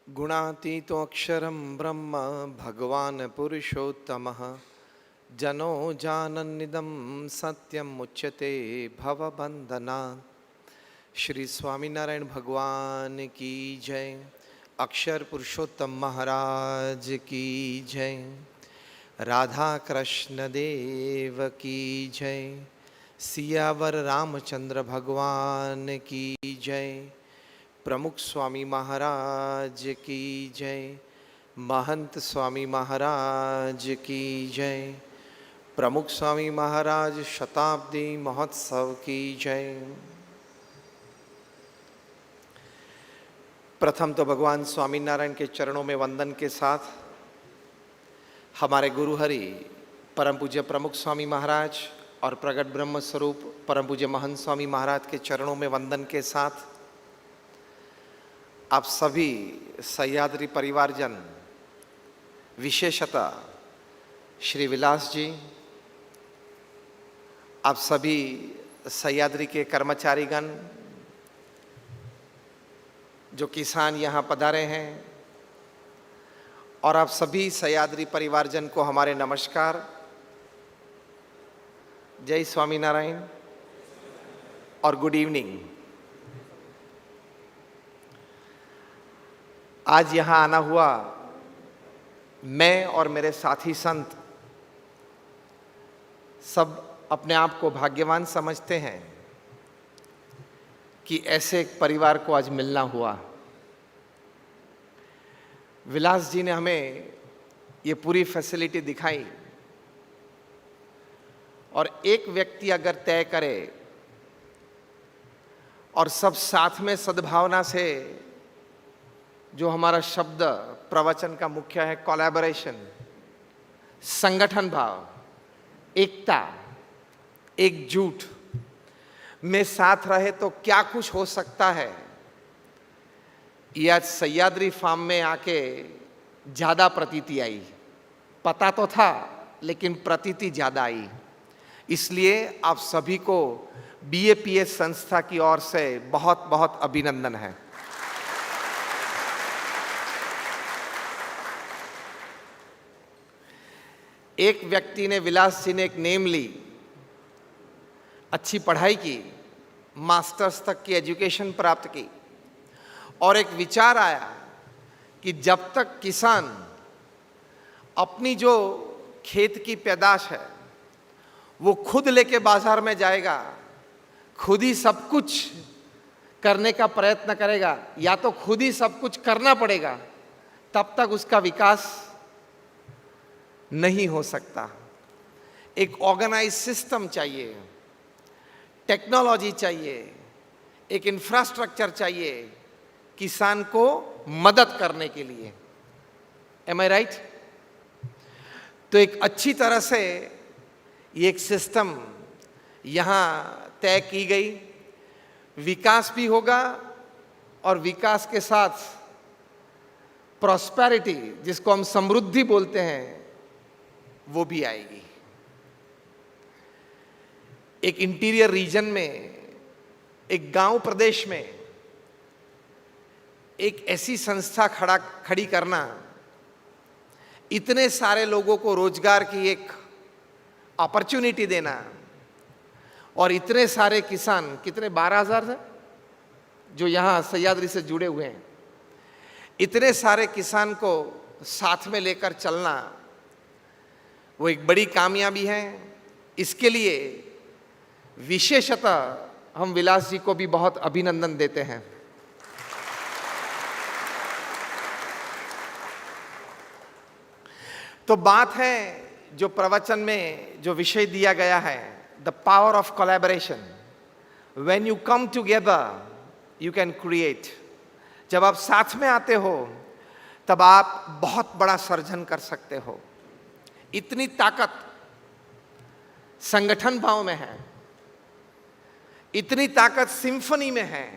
गुणातीतो अक्षरं ब्रह्म भगवान् पुरुषोत्तमः जनो जानन्निदं सत्यम मुच्यते भवबंधनात्। श्री स्वामीनारायण भगवान की जय। अक्षर पुरुषोत्तम महाराज की जय। राधा कृष्ण देव की जय। सियावर रामचंद्र भगवान की जय। प्रमुख स्वामी महाराज की जय। महंत स्वामी महाराज की जय। प्रमुख स्वामी महाराज शताब्दी महोत्सव की जय। प्रथम तो भगवान स्वामीनारायण के चरणों में वंदन के साथ हमारे गुरु हरि परम पूज्य प्रमुख स्वामी महाराज और प्रगट ब्रह्म स्वरूप परम पूज्य महंत स्वामी महाराज के चरणों में वंदन के साथ आप सभी सह्याद्री परिवारजन, विशेषतः श्री विलास जी, आप सभी सह्याद्री के कर्मचारीगण, जो किसान यहाँ पधारे हैं, और आप सभी सह्याद्री परिवारजन को हमारे नमस्कार। जय स्वामीनारायण और गुड इवनिंग। आज यहाँ आना हुआ, मैं और मेरे साथी संत सब अपने आप को भाग्यवान समझते हैं कि ऐसे एक परिवार को आज मिलना हुआ। विलास जी ने हमें ये पूरी फैसिलिटी दिखाई, और एक व्यक्ति अगर तय करे और सब साथ में सद्भावना से, जो हमारा शब्द प्रवचन का मुख्य है, कोलैबोरेशन, संगठन भाव, एकता, एकजुट में साथ रहे तो क्या कुछ हो सकता है। ये आज सह्याद्री फार्म में आके ज्यादा प्रतीति आई। पता तो था लेकिन प्रतीति ज्यादा आई। इसलिए आप सभी को BAPS संस्था की ओर से बहुत बहुत अभिनंदन है। एक व्यक्ति ने, विलास जी ने एक नेम ली, अच्छी पढ़ाई की, मास्टर्स तक की एजुकेशन प्राप्त की, और एक विचार आया कि जब तक किसान अपनी जो खेत की पैदाश है वो खुद लेके बाजार में जाएगा, खुद ही सब कुछ करने का प्रयत्न करेगा, या तो खुद ही सब कुछ करना पड़ेगा, तब तक उसका विकास नहीं हो सकता। एक ऑर्गेनाइज सिस्टम चाहिए, टेक्नोलॉजी चाहिए, एक इंफ्रास्ट्रक्चर चाहिए किसान को मदद करने के लिए। एम आई राइट? तो एक अच्छी तरह से ये एक सिस्टम यहाँ तय की गई। विकास भी होगा और विकास के साथ प्रॉस्पेरिटी, जिसको हम समृद्धि बोलते हैं, वो भी आएगी। एक इंटीरियर रीजन में, एक गांव प्रदेश में एक ऐसी संस्था खड़ी करना, इतने सारे लोगों को रोजगार की एक अपॉर्चुनिटी देना, और इतने सारे किसान, कितने 12,000 है जो यहाँ सह्याद्री से जुड़े हुए हैं, इतने सारे किसान को साथ में लेकर चलना, वो एक बड़ी कामयाबी है। इसके लिए विशेषतः हम विलास जी को भी बहुत अभिनंदन देते हैं। तो बात है जो प्रवचन में जो विषय दिया गया है, the power of collaboration. When you come together you can create. जब आप साथ में आते हो तब आप बहुत बड़ा सर्जन कर सकते हो। इतनी ताकत संगठन भाव में है, इतनी ताकत सिम्फनी में है,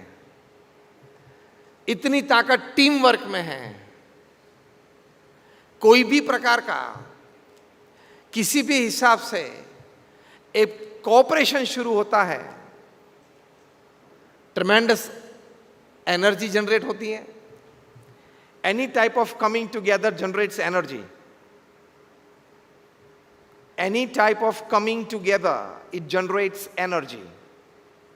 इतनी ताकत टीम वर्क में है। कोई भी प्रकार का, किसी भी हिसाब से एक कोऑपरेशन शुरू होता है, ट्रेमेंडस एनर्जी जनरेट होती है. Any type of coming together generates energy. Any type of coming together, it generates energy.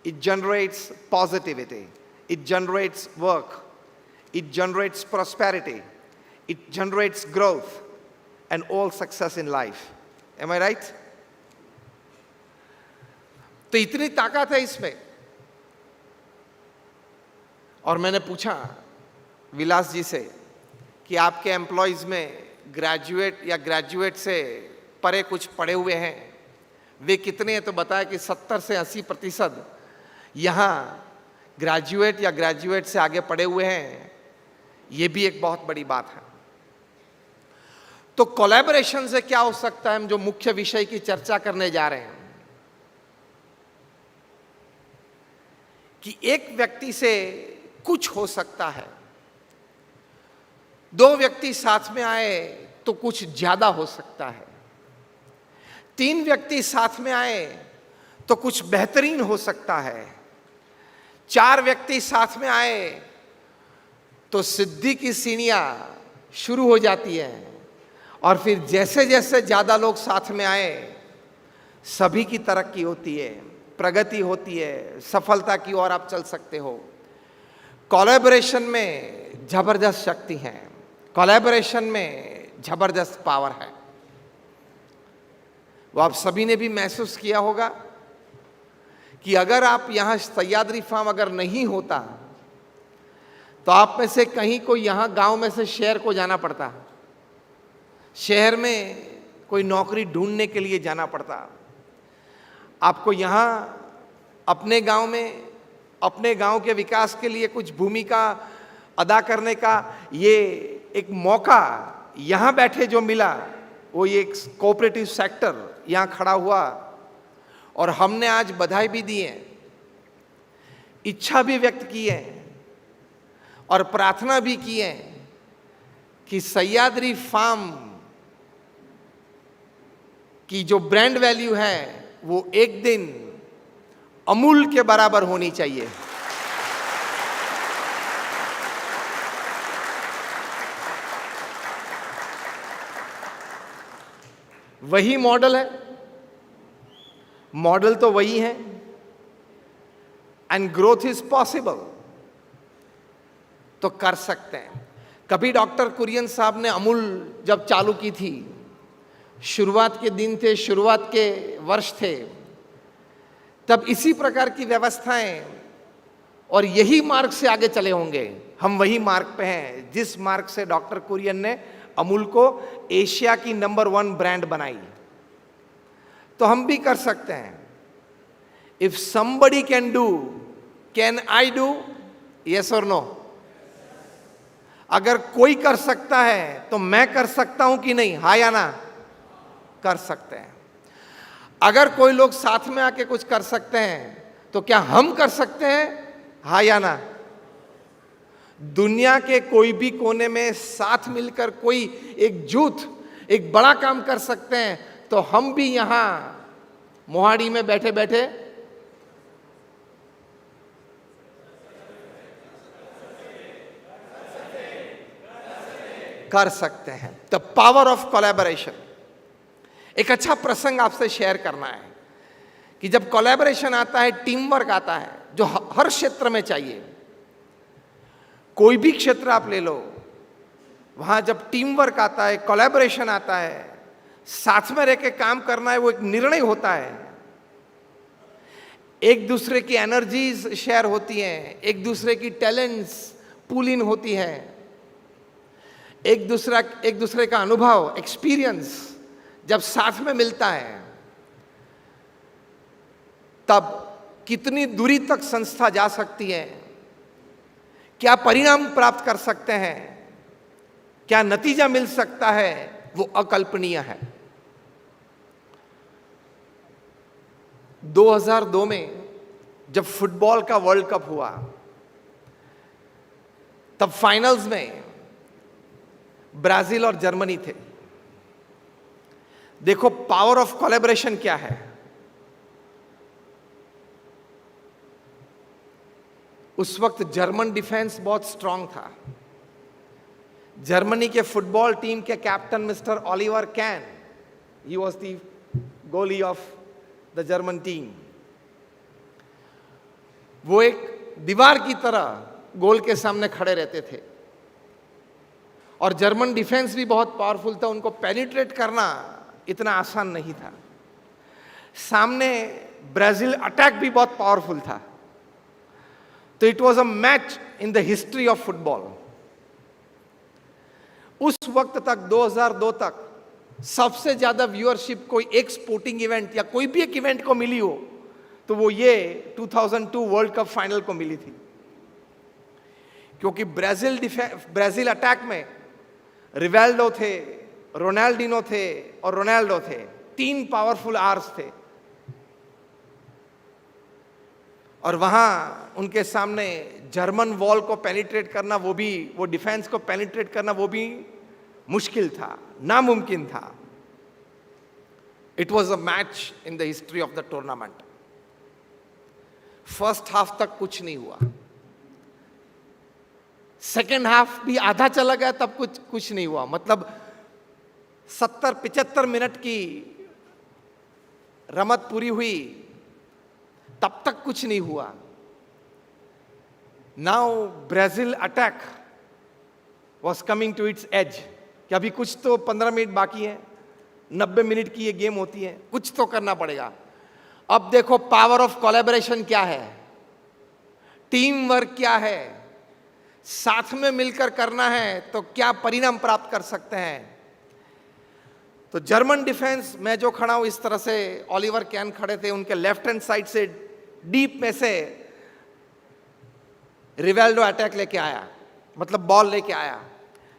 It generates positivity. It generates work. It generates prosperity. It generates growth and all success in life. Am I right? तो इतनी ताकत है इसमें. और मैंने पूछा विलास जी से कि आपके एम्प्लॉयज में ग्रेजुएट या ग्रेजुएट से परे कुछ पढ़े हुए हैं, वे कितने हैं? तो बताया कि 70 से 80% यहाँ ग्रेजुएट या ग्रेजुएट से आगे पढ़े हुए हैं. ये भी एक बहुत बड़ी बात है. तो कोलैबोरेशन से क्या हो सकता है, हम जो मुख्य विषय की चर्चा करने जा रहे हैं, कि एक व्यक्ति से कुछ हो सकता है, 2 व्यक्ति साथ में आए तो कुछ ज्यादा हो सकता है, 3 व्यक्ति साथ में आए तो कुछ बेहतरीन हो सकता है, 4 व्यक्ति साथ में आए तो सिद्धि की सीढ़ियां शुरू हो जाती है. और फिर जैसे जैसे ज्यादा लोग साथ में आए, सभी की तरक्की होती है, प्रगति होती है, सफलता की ओर आप चल सकते हो. कोलैबोरेशन में जबरदस्त शक्ति है. कोलैबोरेशन में जबरदस्त पावर है. वो आप सभी ने भी महसूस किया होगा कि अगर आप यहां सह्याद्री फार्म अगर नहीं होता तो आप में से कहीं को यहां गांव में से शहर को जाना पड़ता, शहर में कोई नौकरी ढूंढने के लिए जाना पड़ता. आपको यहां अपने गांव में अपने गांव के विकास के लिए कुछ भूमिका अदा करने का ये एक मौका यहां बैठे जो मिला, वो ये एक कोऑपरेटिव सेक्टर यहां खड़ा हुआ. और हमने आज बधाई भी दी है, इच्छा भी व्यक्त की है और प्रार्थना भी की है कि सह्याद्री फार्म की जो ब्रांड वैल्यू है वो एक दिन अमूल के बराबर होनी चाहिए. वही मॉडल है, मॉडल तो वही है. And growth is possible. तो कर सकते हैं. कभी डॉक्टर कुरियन साहब ने अमूल जब चालू की थी, शुरुआत के दिन थे, शुरुआत के वर्ष थे, तब इसी प्रकार की व्यवस्थाएं और यही मार्ग से आगे चले होंगे. हम वही मार्ग पे हैं जिस मार्ग से डॉक्टर कुरियन ने अमूल को एशिया की नंबर 1 ब्रांड बनाई. तो हम भी कर सकते हैं. If somebody can do, can I do? Yes और नो? अगर कोई कर सकता है तो मैं कर सकता हूं कि नहीं? हाँ या ना? कर सकते हैं. अगर कोई लोग साथ में आके कुछ कर सकते हैं तो क्या हम कर सकते हैं? हाँ या ना? दुनिया के कोई भी कोने में साथ मिलकर कोई एकजुट एक बड़ा काम कर सकते हैं, तो हम भी यहां मोहाड़ी में बैठे बैठे कर सकते हैं. The power of collaboration. एक अच्छा प्रसंग आपसे शेयर करना है कि जब कोलैबोरेशन आता है, टीम वर्क आता है, जो हर क्षेत्र में चाहिए. कोई भी क्षेत्र आप ले लो, वहां जब टीम वर्क आता है, कोलैबोरेशन आता है, साथ में रह के काम करना है, वो एक निर्णय होता है. एक दूसरे की एनर्जीज शेयर होती हैं, एक दूसरे की टैलेंट्स पूल इन होती है, एक दूसरे का अनुभव, एक्सपीरियंस जब साथ में मिलता है, तब कितनी दूरी तक संस्था जा सकती है, क्या परिणाम प्राप्त कर सकते हैं, क्या नतीजा मिल सकता है, वो अकल्पनीय है. 2002 में जब फुटबॉल का वर्ल्ड कप हुआ, तब फाइनल्स में ब्राजील और जर्मनी थे. देखो पावर ऑफ कोलैबोरेशन क्या है. उस वक्त जर्मन डिफेंस बहुत स्ट्रांग था। जर्मनी के फुटबॉल टीम के captain mister Oliver can, he was the गोली ऑफ द जर्मन टीम। वो एक दीवार की तरह गोल के सामने खड़े रहते थे और जर्मन डिफेंस भी बहुत पावरफुल था, उनको पेनिट्रेट करना इतना आसान नहीं था। सामने ब्राजील अटैक भी बहुत पावरफुल था। तो it was a match in the history of football. उस वक्त तक 2002 तक सबसे ज्यादा व्यूअरशिप कोई एक स्पोर्टिंग इवेंट या कोई भी एक इवेंट को मिली हो तो वो ये 2002 वर्ल्ड कप फाइनल को मिली थी, क्योंकि ब्राजील अटैक में रिवेल्डो थे, रोनाल्डिनो थे और रोनाल्डो थे, तीन पावरफुल आर्स थे। और वहां उनके सामने जर्मन वॉल को पेनिट्रेट करना, वो डिफेंस को पेनिट्रेट करना वो भी मुश्किल था, नामुमकिन था। It was a match in the history of the tournament. First half तक कुछ नहीं हुआ, सेकेंड हाफ भी आधा चला गया तब कुछ नहीं हुआ। मतलब 70-75 मिनट की रमत पूरी हुई तब तक कुछ नहीं हुआ। Now Brazil attack was coming to its edge कि अभी कुछ तो 15 मिनट बाकी है, 90 मिनट की ये गेम होती है, कुछ तो करना पड़ेगा। अब देखो पावर ऑफ कोलैबोरेशन क्या है, टीम वर्क क्या है, साथ में मिलकर करना है तो क्या परिणाम प्राप्त कर सकते हैं। तो जर्मन डिफेंस में जो खड़ा हूं इस तरह से ओलिवर कैन खड़े थे, उनके लेफ्ट हैंड साइड से डीप में से रिवेल्डो अटैक लेके आया, मतलब बॉल लेके आया,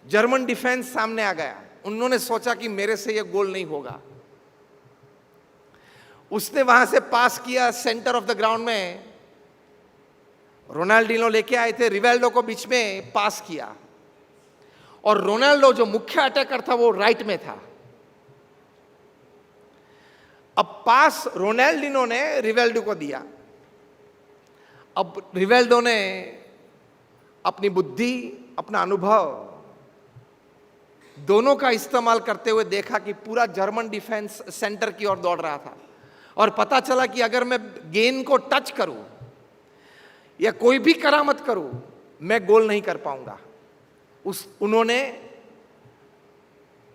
जर्मन डिफेंस सामने आ गया। उन्होंने सोचा कि मेरे से ये गोल नहीं होगा। उसने वहां से पास किया सेंटर ऑफ द ग्राउंड में, रोनाल्डिनो लेके आए थे, रिवेल्डो को बीच में पास किया और रोनाल्डो जो मुख्य अटैकर था वो राइट में था। अब पास रोनाल्डिनो ने रिवेल्डो को दिया। अब रिवेल्डो ने अपनी बुद्धि, अपना अनुभव दोनों का इस्तेमाल करते हुए देखा कि पूरा जर्मन डिफेंस सेंटर की ओर दौड़ रहा था और पता चला कि अगर मैं गेंद को टच करूं या कोई भी करामत करूं मैं गोल नहीं कर पाऊंगा। उन्होंने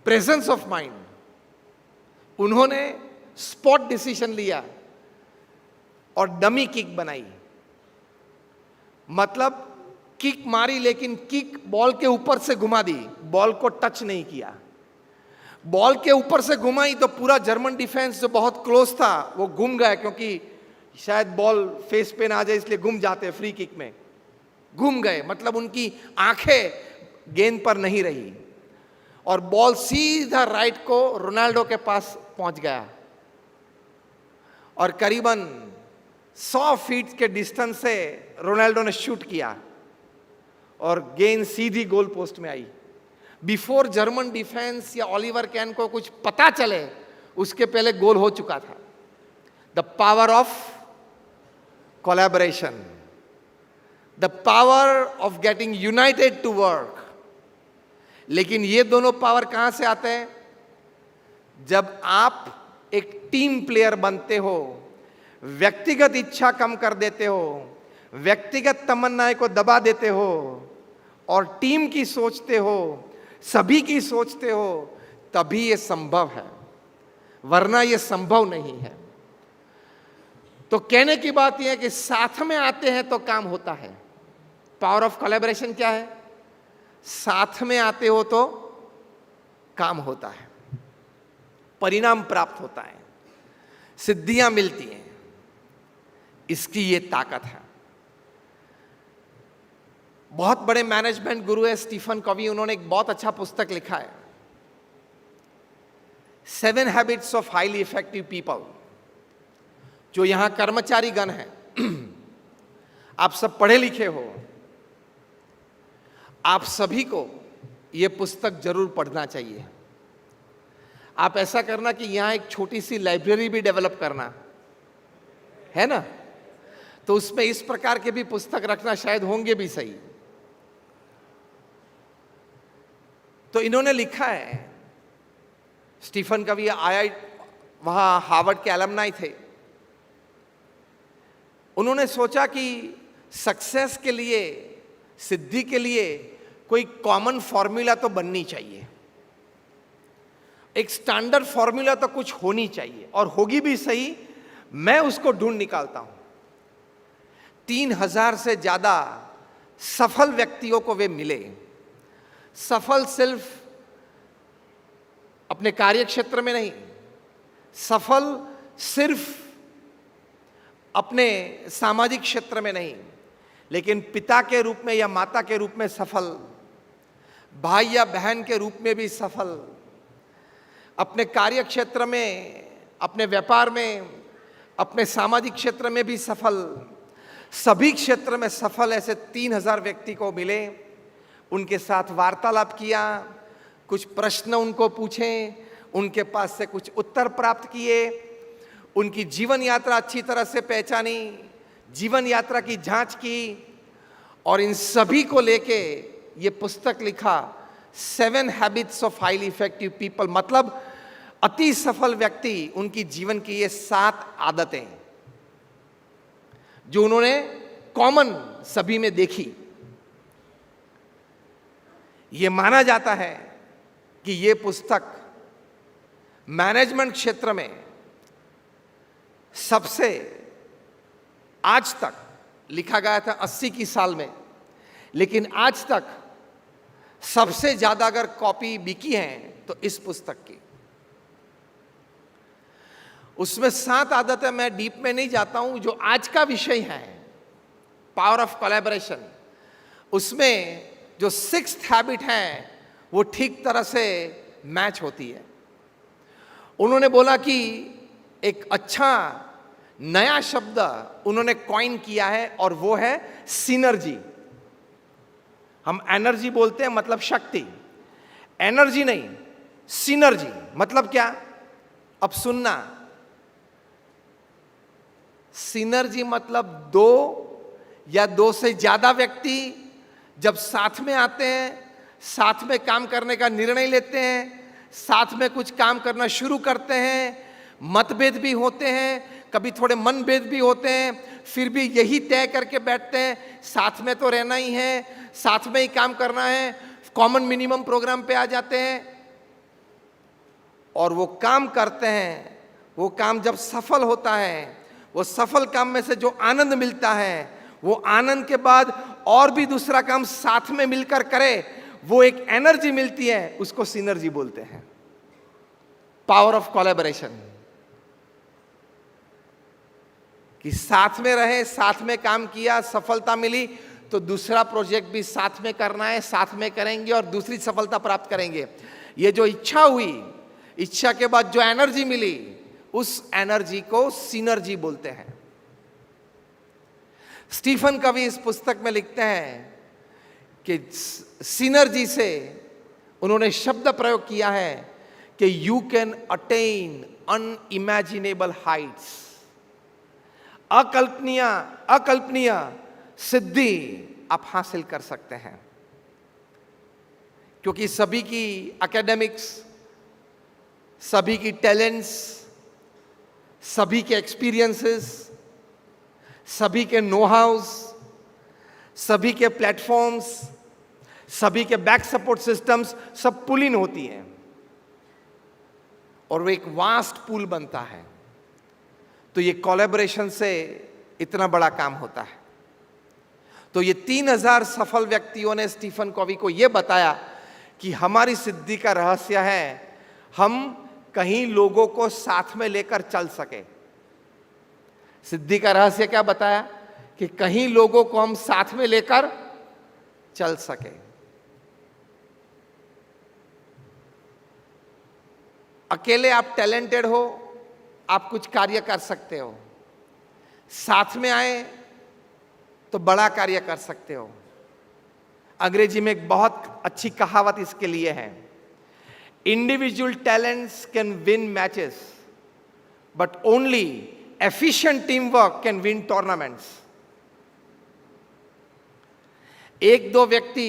प्रेजेंस ऑफ माइंड, उन्होंने स्पॉट डिसीजन लिया और डमी किक बनाई। मतलब किक मारी लेकिन किक बॉल के ऊपर से घुमा दी, बॉल को टच नहीं किया। बॉल के ऊपर से घुमाई तो पूरा जर्मन डिफेंस जो बहुत क्लोज था वो घूम गया, क्योंकि शायद बॉल फेस पे ना आ जाए इसलिए घूम जाते, फ्री किक में घूम गए। मतलब उनकी आंखें गेंद पर नहीं रही और बॉल सीधा राइट को रोनाल्डो के पास पहुंच गया और करीबन 100 फीट के डिस्टेंस से रोनाल्डो ने शूट किया और गेंद सीधी गोल पोस्ट में आई। बिफोर जर्मन डिफेंस या ओलिवर कैन को कुछ पता चले उसके पहले गोल हो चुका था। The power of collaboration, the power of getting united to work. लेकिन ये दोनों पावर कहां से आते हैं? जब आप एक टीम प्लेयर बनते हो, व्यक्तिगत इच्छा कम कर देते हो, व्यक्तिगत तमन्नाएं को दबा देते हो और टीम की सोचते हो, सभी की सोचते हो, तभी ये संभव है, वरना ये संभव नहीं है। तो कहने की बात यह है कि साथ में आते हैं तो काम होता है। पावर ऑफ कोलैबोरेशन क्या है? साथ में आते हो तो काम होता है, परिणाम प्राप्त होता है, सिद्धियां मिलती हैं। इसकी ये ताकत है। बहुत बड़े मैनेजमेंट गुरु है स्टीफन कवी, उन्होंने एक बहुत अच्छा पुस्तक लिखा है, 7 habits of highly effective people. जो यहां कर्मचारी गण हैं, आप सब पढ़े लिखे हो, आप सभी को यह पुस्तक जरूर पढ़ना चाहिए। आप ऐसा करना कि यहां एक छोटी सी लाइब्रेरी भी डेवलप करना है ना, तो उसमें इस प्रकार के भी पुस्तक रखना शायद होंगे भी सही। तो इन्होंने लिखा है, स्टीफन कवी आया, वहां हार्वर्ड के एलमनाई थे। उन्होंने सोचा कि सक्सेस के लिए, सिद्धि के लिए कोई कॉमन फॉर्मूला तो बननी चाहिए, एक स्टैंडर्ड फॉर्मूला तो कुछ होनी चाहिए, और होगी भी सही, मैं उसको ढूंढ निकालता हूं। 3000 से ज्यादा सफल व्यक्तियों को वे मिले। सफल सिर्फ अपने कार्य क्षेत्र में नहीं, सफल सिर्फ अपने सामाजिक क्षेत्र में नहीं, लेकिन पिता के रूप में या माता के रूप में सफल, भाई या बहन के रूप में भी सफल, अपने कार्य क्षेत्र में, अपने व्यापार में, अपने सामाजिक क्षेत्र में भी सफल, सभी क्षेत्र में सफल ऐसे 3000 व्यक्ति को मिले। उनके साथ वार्तालाप किया, कुछ प्रश्न उनको पूछे, उनके पास से कुछ उत्तर प्राप्त किए, उनकी जीवन यात्रा अच्छी तरह से पहचानी, जीवन यात्रा की जांच की, और इन सभी को लेके ये पुस्तक लिखा, 7 habits of highly effective people. मतलब अति सफल व्यक्ति, उनकी जीवन की ये 7 आदतें जो उन्होंने कॉमन सभी में देखी। ये माना जाता है कि ये पुस्तक मैनेजमेंट क्षेत्र में सबसे, आज तक लिखा गया था 80 की साल में, लेकिन आज तक सबसे ज्यादा अगर कॉपी बिकी हैं तो इस पुस्तक की। उसमें 7 आदतें, मैं डीप में नहीं जाता हूं, जो आज का विषय है, पावर ऑफ कोलैबोरेशन, उसमें जो 6th हैबिट है वो ठीक तरह से मैच होती है। उन्होंने बोला कि एक अच्छा नया शब्द उन्होंने कॉइन किया है, और वो है सिनर्जी। हम एनर्जी बोलते हैं, मतलब शक्ति, एनर्जी नहीं, सिनर्जी मतलब क्या? अब सुनना, सिनर्जी मतलब 2 या 2 से ज्यादा व्यक्ति जब साथ में आते हैं, साथ में काम करने का निर्णय लेते हैं, साथ में कुछ काम करना शुरू करते हैं, मतभेद भी होते हैं, कभी थोड़े मनभेद भी होते हैं, फिर भी यही तय करके बैठते हैं साथ में तो रहना ही है, साथ में ही काम करना है, कॉमन मिनिमम प्रोग्राम पे आ जाते हैं और वो काम करते हैं। वो काम जब सफल होता है, वो सफल काम में से जो आनंद मिलता है, वो आनंद के बाद और भी दूसरा काम साथ में मिलकर करे, वो एक एनर्जी मिलती है, उसको सिनर्जी बोलते हैं, पावर ऑफ कोलैबोरेशन। कि साथ में रहे, साथ में काम किया, सफलता मिली तो दूसरा प्रोजेक्ट भी साथ में करना है, साथ में करेंगे और दूसरी सफलता प्राप्त करेंगे। ये जो इच्छा हुई, इच्छा के बाद जो एनर्जी मिली, उस एनर्जी को सिनर्जी बोलते हैं। स्टीफन कवी इस पुस्तक में लिखते हैं कि सिनर्जी से उन्होंने शब्द प्रयोग किया है कि you can attain unimaginable Heights, अकल्पनीय सिद्धि आप हासिल कर सकते हैं। क्योंकि सभी की एकेडमिक्स, सभी की टैलेंट्स, सभी के एक्सपीरियंसेस, सभी के नो हाउस, सभी के प्लेटफॉर्म्स, सभी के बैक सपोर्ट सिस्टम्स सब पुल इन होती हैं और वो एक वास्ट पूल बनता है। तो ये कोलैबोरेशन से इतना बड़ा काम होता है। तो ये 3000 सफल व्यक्तियों ने स्टीफन कवी को ये बताया कि हमारी सिद्धि का रहस्य है हम कहीं लोगों को साथ में लेकर चल सके। सिद्धि का रहस्य क्या बताया? कि कहीं लोगों को हम साथ में लेकर चल सके। अकेले आप टैलेंटेड हो, आप कुछ कार्य कर सकते हो, साथ में आए तो बड़ा कार्य कर सकते हो। अंग्रेजी में एक बहुत अच्छी कहावत इसके लिए है, individual talents can win matches but only efficient team work can win tournaments. एक दो व्यक्ति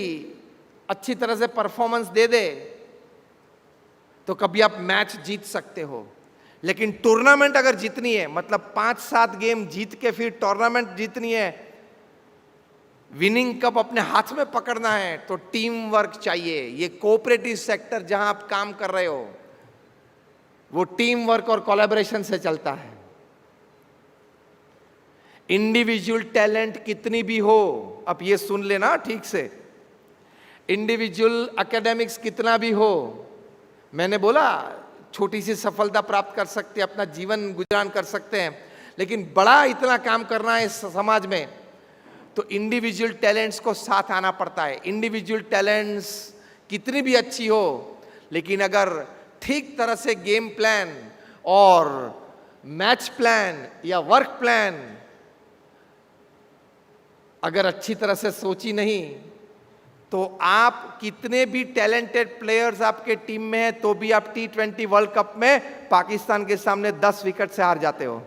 अच्छी तरह से परफॉर्मेंस दे दे तो कभी आप मैच जीत सकते हो, लेकिन टूर्नामेंट अगर जीतनी है, मतलब 5-7 गेम जीत के फिर टूर्नामेंट जीतनी है, विनिंग कप अपने हाथ में पकड़ना है, तो टीम वर्क चाहिए। ये कोऑपरेटिव सेक्टर जहां आप काम कर रहे हो वो टीम वर्क और कोलैबोरेशन से चलता है। इंडिविजुअल टैलेंट कितनी भी हो, अब ये सुन लेना ठीक से, इंडिविजुअल एकेडमिक्स कितना भी हो, मैंने बोला छोटी सी सफलता प्राप्त कर सकते हैं, अपना जीवन गुजारा कर सकते हैं, लेकिन बड़ा इतना काम करना है समाज में, तो इंडिविजुअल टैलेंट्स को साथ आना पड़ता है। इंडिविजुअल टैलेंट्स कितनी भी अच्छी हो, लेकिन अगर ठीक तरह से गेम प्लान और मैच प्लान या वर्क प्लान अगर अच्छी तरह से सोची नहीं, तो आप कितने भी टैलेंटेड प्लेयर्स आपके टीम में हैं तो भी आप T20 वर्ल्ड कप में पाकिस्तान के सामने 10 विकेट से हार जाते हो।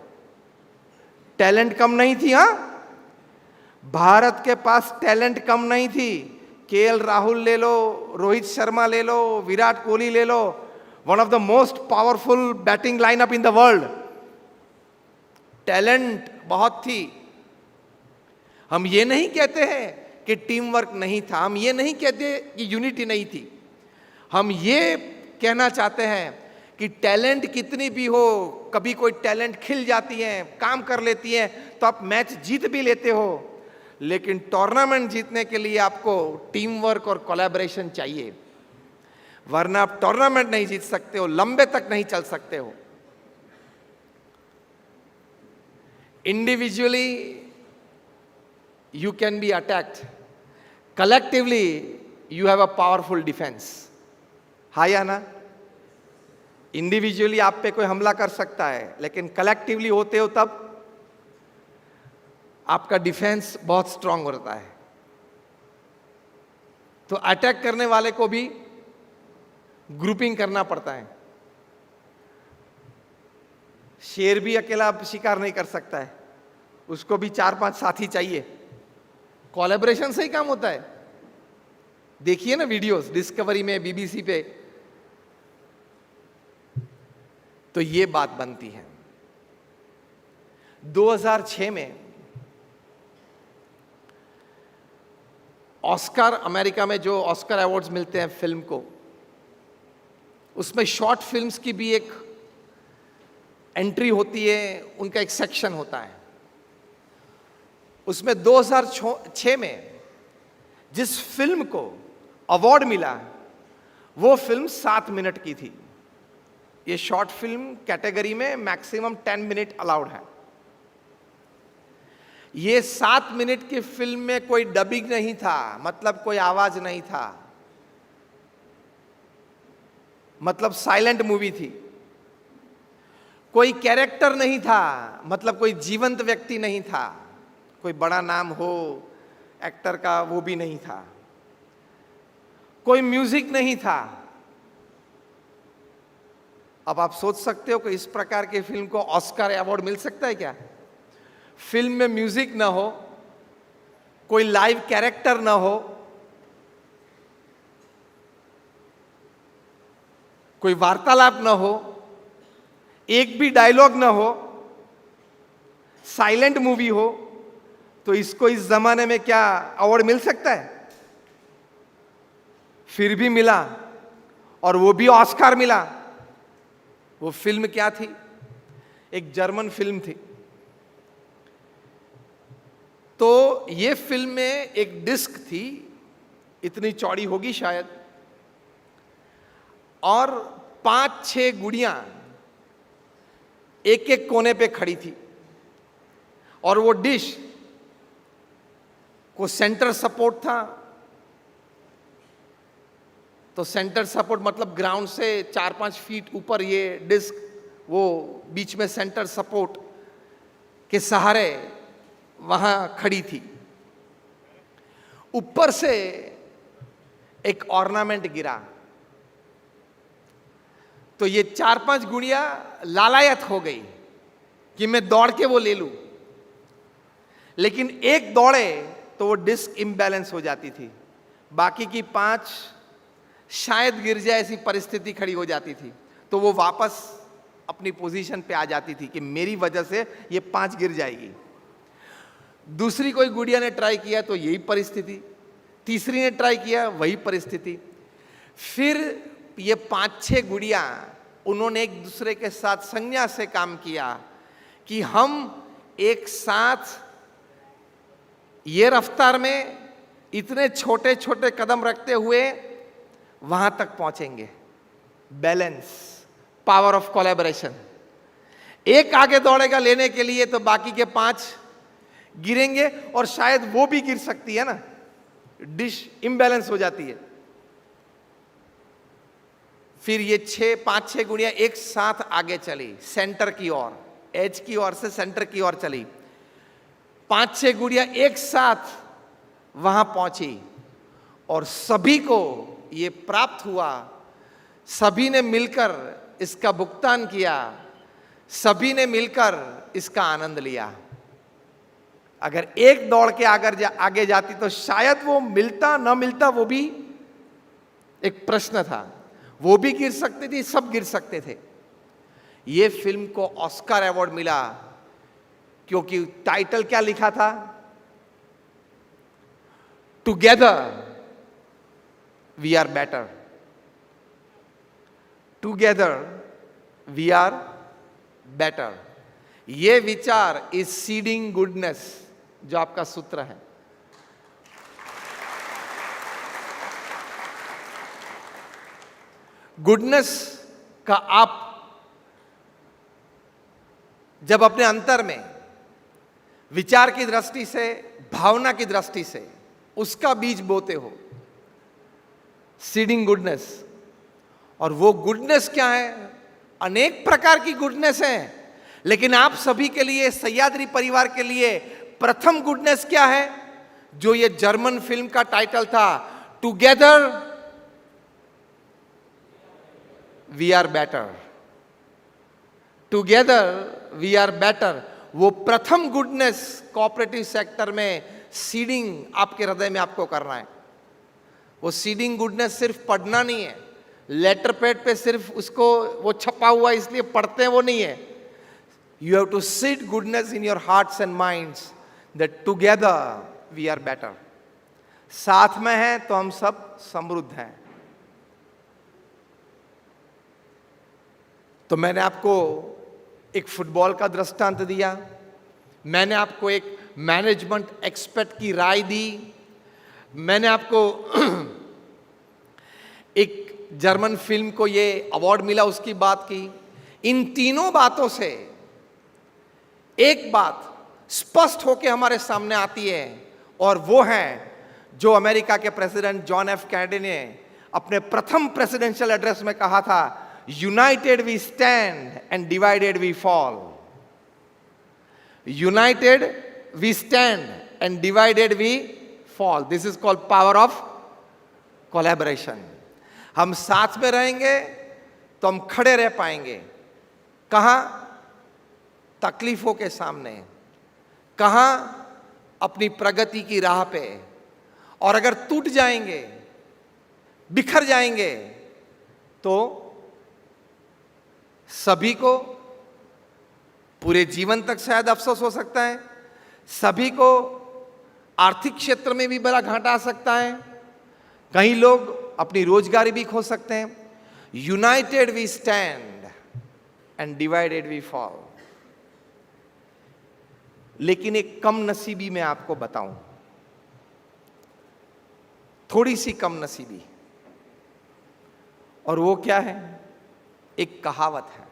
टैलेंट कम नहीं थी, हां, भारत के पास टैलेंट कम नहीं थी। केएल राहुल ले लो, रोहित शर्मा ले लो, विराट कोहली ले लो, one of the most powerful batting lineup in the world. Talent बहुत थी। हम ये नहीं कहते हैं कि टीम वर्क नहीं था, हम ये नहीं कहते कि यूनिटी नहीं थी, हम ये कहना चाहते हैं कि टैलेंट कितनी भी हो, कभी कोई टैलेंट खिल जाती है, काम कर लेती है, तो आप मैच जीत भी लेते हो, लेकिन टूर्नामेंट जीतने के लिए आपको टीम वर्क और कोलैबोरेशन चाहिए, वरना आप टूर्नामेंट नहीं जीत सकते हो, लंबे तक नहीं चल सकते हो। Individually you can be attacked, collectively you have a powerful defense। हाँ या ना? इंडिविजुअली आप पे कोई हमला कर सकता है, लेकिन कलेक्टिवली होते हो तब आपका डिफेंस बहुत स्ट्रांग होता है। तो अटैक करने वाले को भी ग्रुपिंग करना पड़ता है। शेर भी अकेला शिकार नहीं कर सकता है, उसको भी 4-5 साथी चाहिए। कोलैबोरेशन से ही काम होता है। देखिए ना वीडियोस डिस्कवरी में, बीबीसी पे, तो ये बात बनती है। 2006 में ऑस्कर, अमेरिका में जो ऑस्कर अवार्ड्स मिलते हैं फिल्म को, उसमें शॉर्ट फिल्म्स की भी एक एंट्री होती है, उनका एक सेक्शन होता है। उसमें 2006 में जिस फिल्म को अवार्ड मिला वो फिल्म 7 मिनट की थी। ये शॉर्ट फिल्म कैटेगरी में मैक्सिमम 10 मिनट अलाउड है। ये 7 मिनट की फिल्म में कोई डबिंग नहीं था, मतलब कोई आवाज नहीं था, मतलब साइलेंट मूवी थी। कोई कैरेक्टर नहीं था, मतलब कोई जीवंत व्यक्ति नहीं था, कोई बड़ा नाम हो एक्टर का वो भी नहीं था, कोई म्यूजिक नहीं था। अब आप सोच सकते हो कि इस प्रकार की फिल्म को ऑस्कर अवार्ड मिल सकता है क्या? फिल्म में म्यूजिक ना हो, कोई लाइव कैरेक्टर ना हो, कोई वार्तालाप ना हो, एक भी डायलॉग ना हो, साइलेंट मूवी हो, तो इसको इस जमाने में क्या अवार्ड मिल सकता है? फिर भी मिला, और वो भी ऑस्कर मिला। वो फिल्म क्या थी? एक जर्मन फिल्म थी। तो ये फिल्म में एक डिस्क थी, इतनी चौड़ी होगी शायद, और 5-6 गुड़ियां एक एक कोने पे खड़ी थी, और वो डिश को सेंटर सपोर्ट था। तो सेंटर सपोर्ट मतलब ग्राउंड से 4-5 फीट ऊपर ये डिस्क, वो बीच में सेंटर सपोर्ट के सहारे वहां खड़ी थी। ऊपर से एक ऑर्नामेंट गिरा, तो ये 4-5 गुड़िया लालायत हो गई कि मैं दौड़ के वो ले लूं, लेकिन एक दौड़े तो वो डिस्क इम्बैलेंस हो जाती थी, बाकी की 5 शायद गिर जाए ऐसी परिस्थिति खड़ी हो जाती थी, तो वो वापस अपनी पोजीशन पे आ जाती थी कि मेरी वजह से ये 5 गिर जाएगी। दूसरी कोई गुड़िया ने ट्राई किया तो यही परिस्थिति, तीसरी ने ट्राई किया वही परिस्थिति। फिर ये 5-6 गुड़िया उन्होंने एक दूसरे के साथ संज्ञा से काम किया कि हम एक साथ ये रफ्तार में इतने छोटे छोटे कदम रखते हुए वहां तक पहुंचेंगे। Balance, power of collaboration. एक आगे दौड़ेगा लेने के लिए तो बाकी के 5 गिरेंगे, और शायद वो भी गिर सकती है ना, डिश इम्बैलेंस हो जाती है। फिर ये 5-6 गुड़िया एक साथ आगे चली सेंटर की ओर, एज की ओर से सेंटर की ओर चली। 5-6 गुड़िया एक साथ वहां पहुंची और सभी को ये प्राप्त हुआ, सभी ने मिलकर इसका भुगतान किया, सभी ने मिलकर इसका आनंद लिया। अगर एक दौड़ के आगे जाती तो शायद वो मिलता ना मिलता वो भी एक प्रश्न था, वो भी गिर सकती थी, सब गिर सकते थे। ये फिल्म को ऑस्कर अवार्ड मिला क्योंकि टाइटल क्या लिखा था? Together we are better, together we are better. ये विचार इज सीडिंग गुडनेस, जो आपका सूत्र है। गुडनेस का आप जब अपने अंतर में विचार की दृष्टि से, भावना की दृष्टि से उसका बीज बोते हो, सीडिंग गुडनेस। और वो गुडनेस क्या है? अनेक प्रकार की गुडनेस है, लेकिन आप सभी के लिए, सह्याद्री परिवार के लिए प्रथम गुडनेस क्या है? जो ये जर्मन फिल्म का टाइटल था, together we are better, together we are better. वो प्रथम गुडनेस कोऑपरेटिव सेक्टर में सीडिंग आपके हृदय में आपको करना है। वो सीडिंग गुडनेस सिर्फ पढ़ना नहीं है, लेटर पैड पे सिर्फ उसको वो छपा हुआ इसलिए पढ़ते हैं वो नहीं है। You have to seed goodness in your hearts and minds that together we are better. साथ में हैं तो हम सब समृद्ध हैं। तो मैंने आपको एक फुटबॉल का दृष्टांत दिया, मैंने आपको एक मैनेजमेंट एक्सपर्ट की राय दी, मैंने आपको एक जर्मन फिल्म को ये अवार्ड मिला उसकी बात की। इन तीनों बातों से एक बात स्पष्ट होकर हमारे सामने आती है, और वो है जो अमेरिका के प्रेसिडेंट जॉन एफ कैनेडी ने अपने प्रथम प्रेसिडेंशियल एड्रेस में कहा था, united we stand and divided we fall. United we stand and divided we fall. This is called power of collaboration. हम साथ में रहेंगे तो हम खड़े रह पाएंगे। कहां? तकलीफों के सामने, कहां? अपनी प्रगति की राह पे। और अगर टूट जाएंगे, बिखर जाएंगे, तो सभी को पूरे जीवन तक शायद अफसोस हो सकता है, सभी को आर्थिक क्षेत्र में भी बड़ा घाटा आ सकता है, कई लोग अपनी रोजगारी भी खो सकते हैं। United we stand and divided we fall. लेकिन एक कम नसीबी मैं आपको बताऊं, थोड़ी सी कम नसीबी, और वो क्या है? एक कहावत है,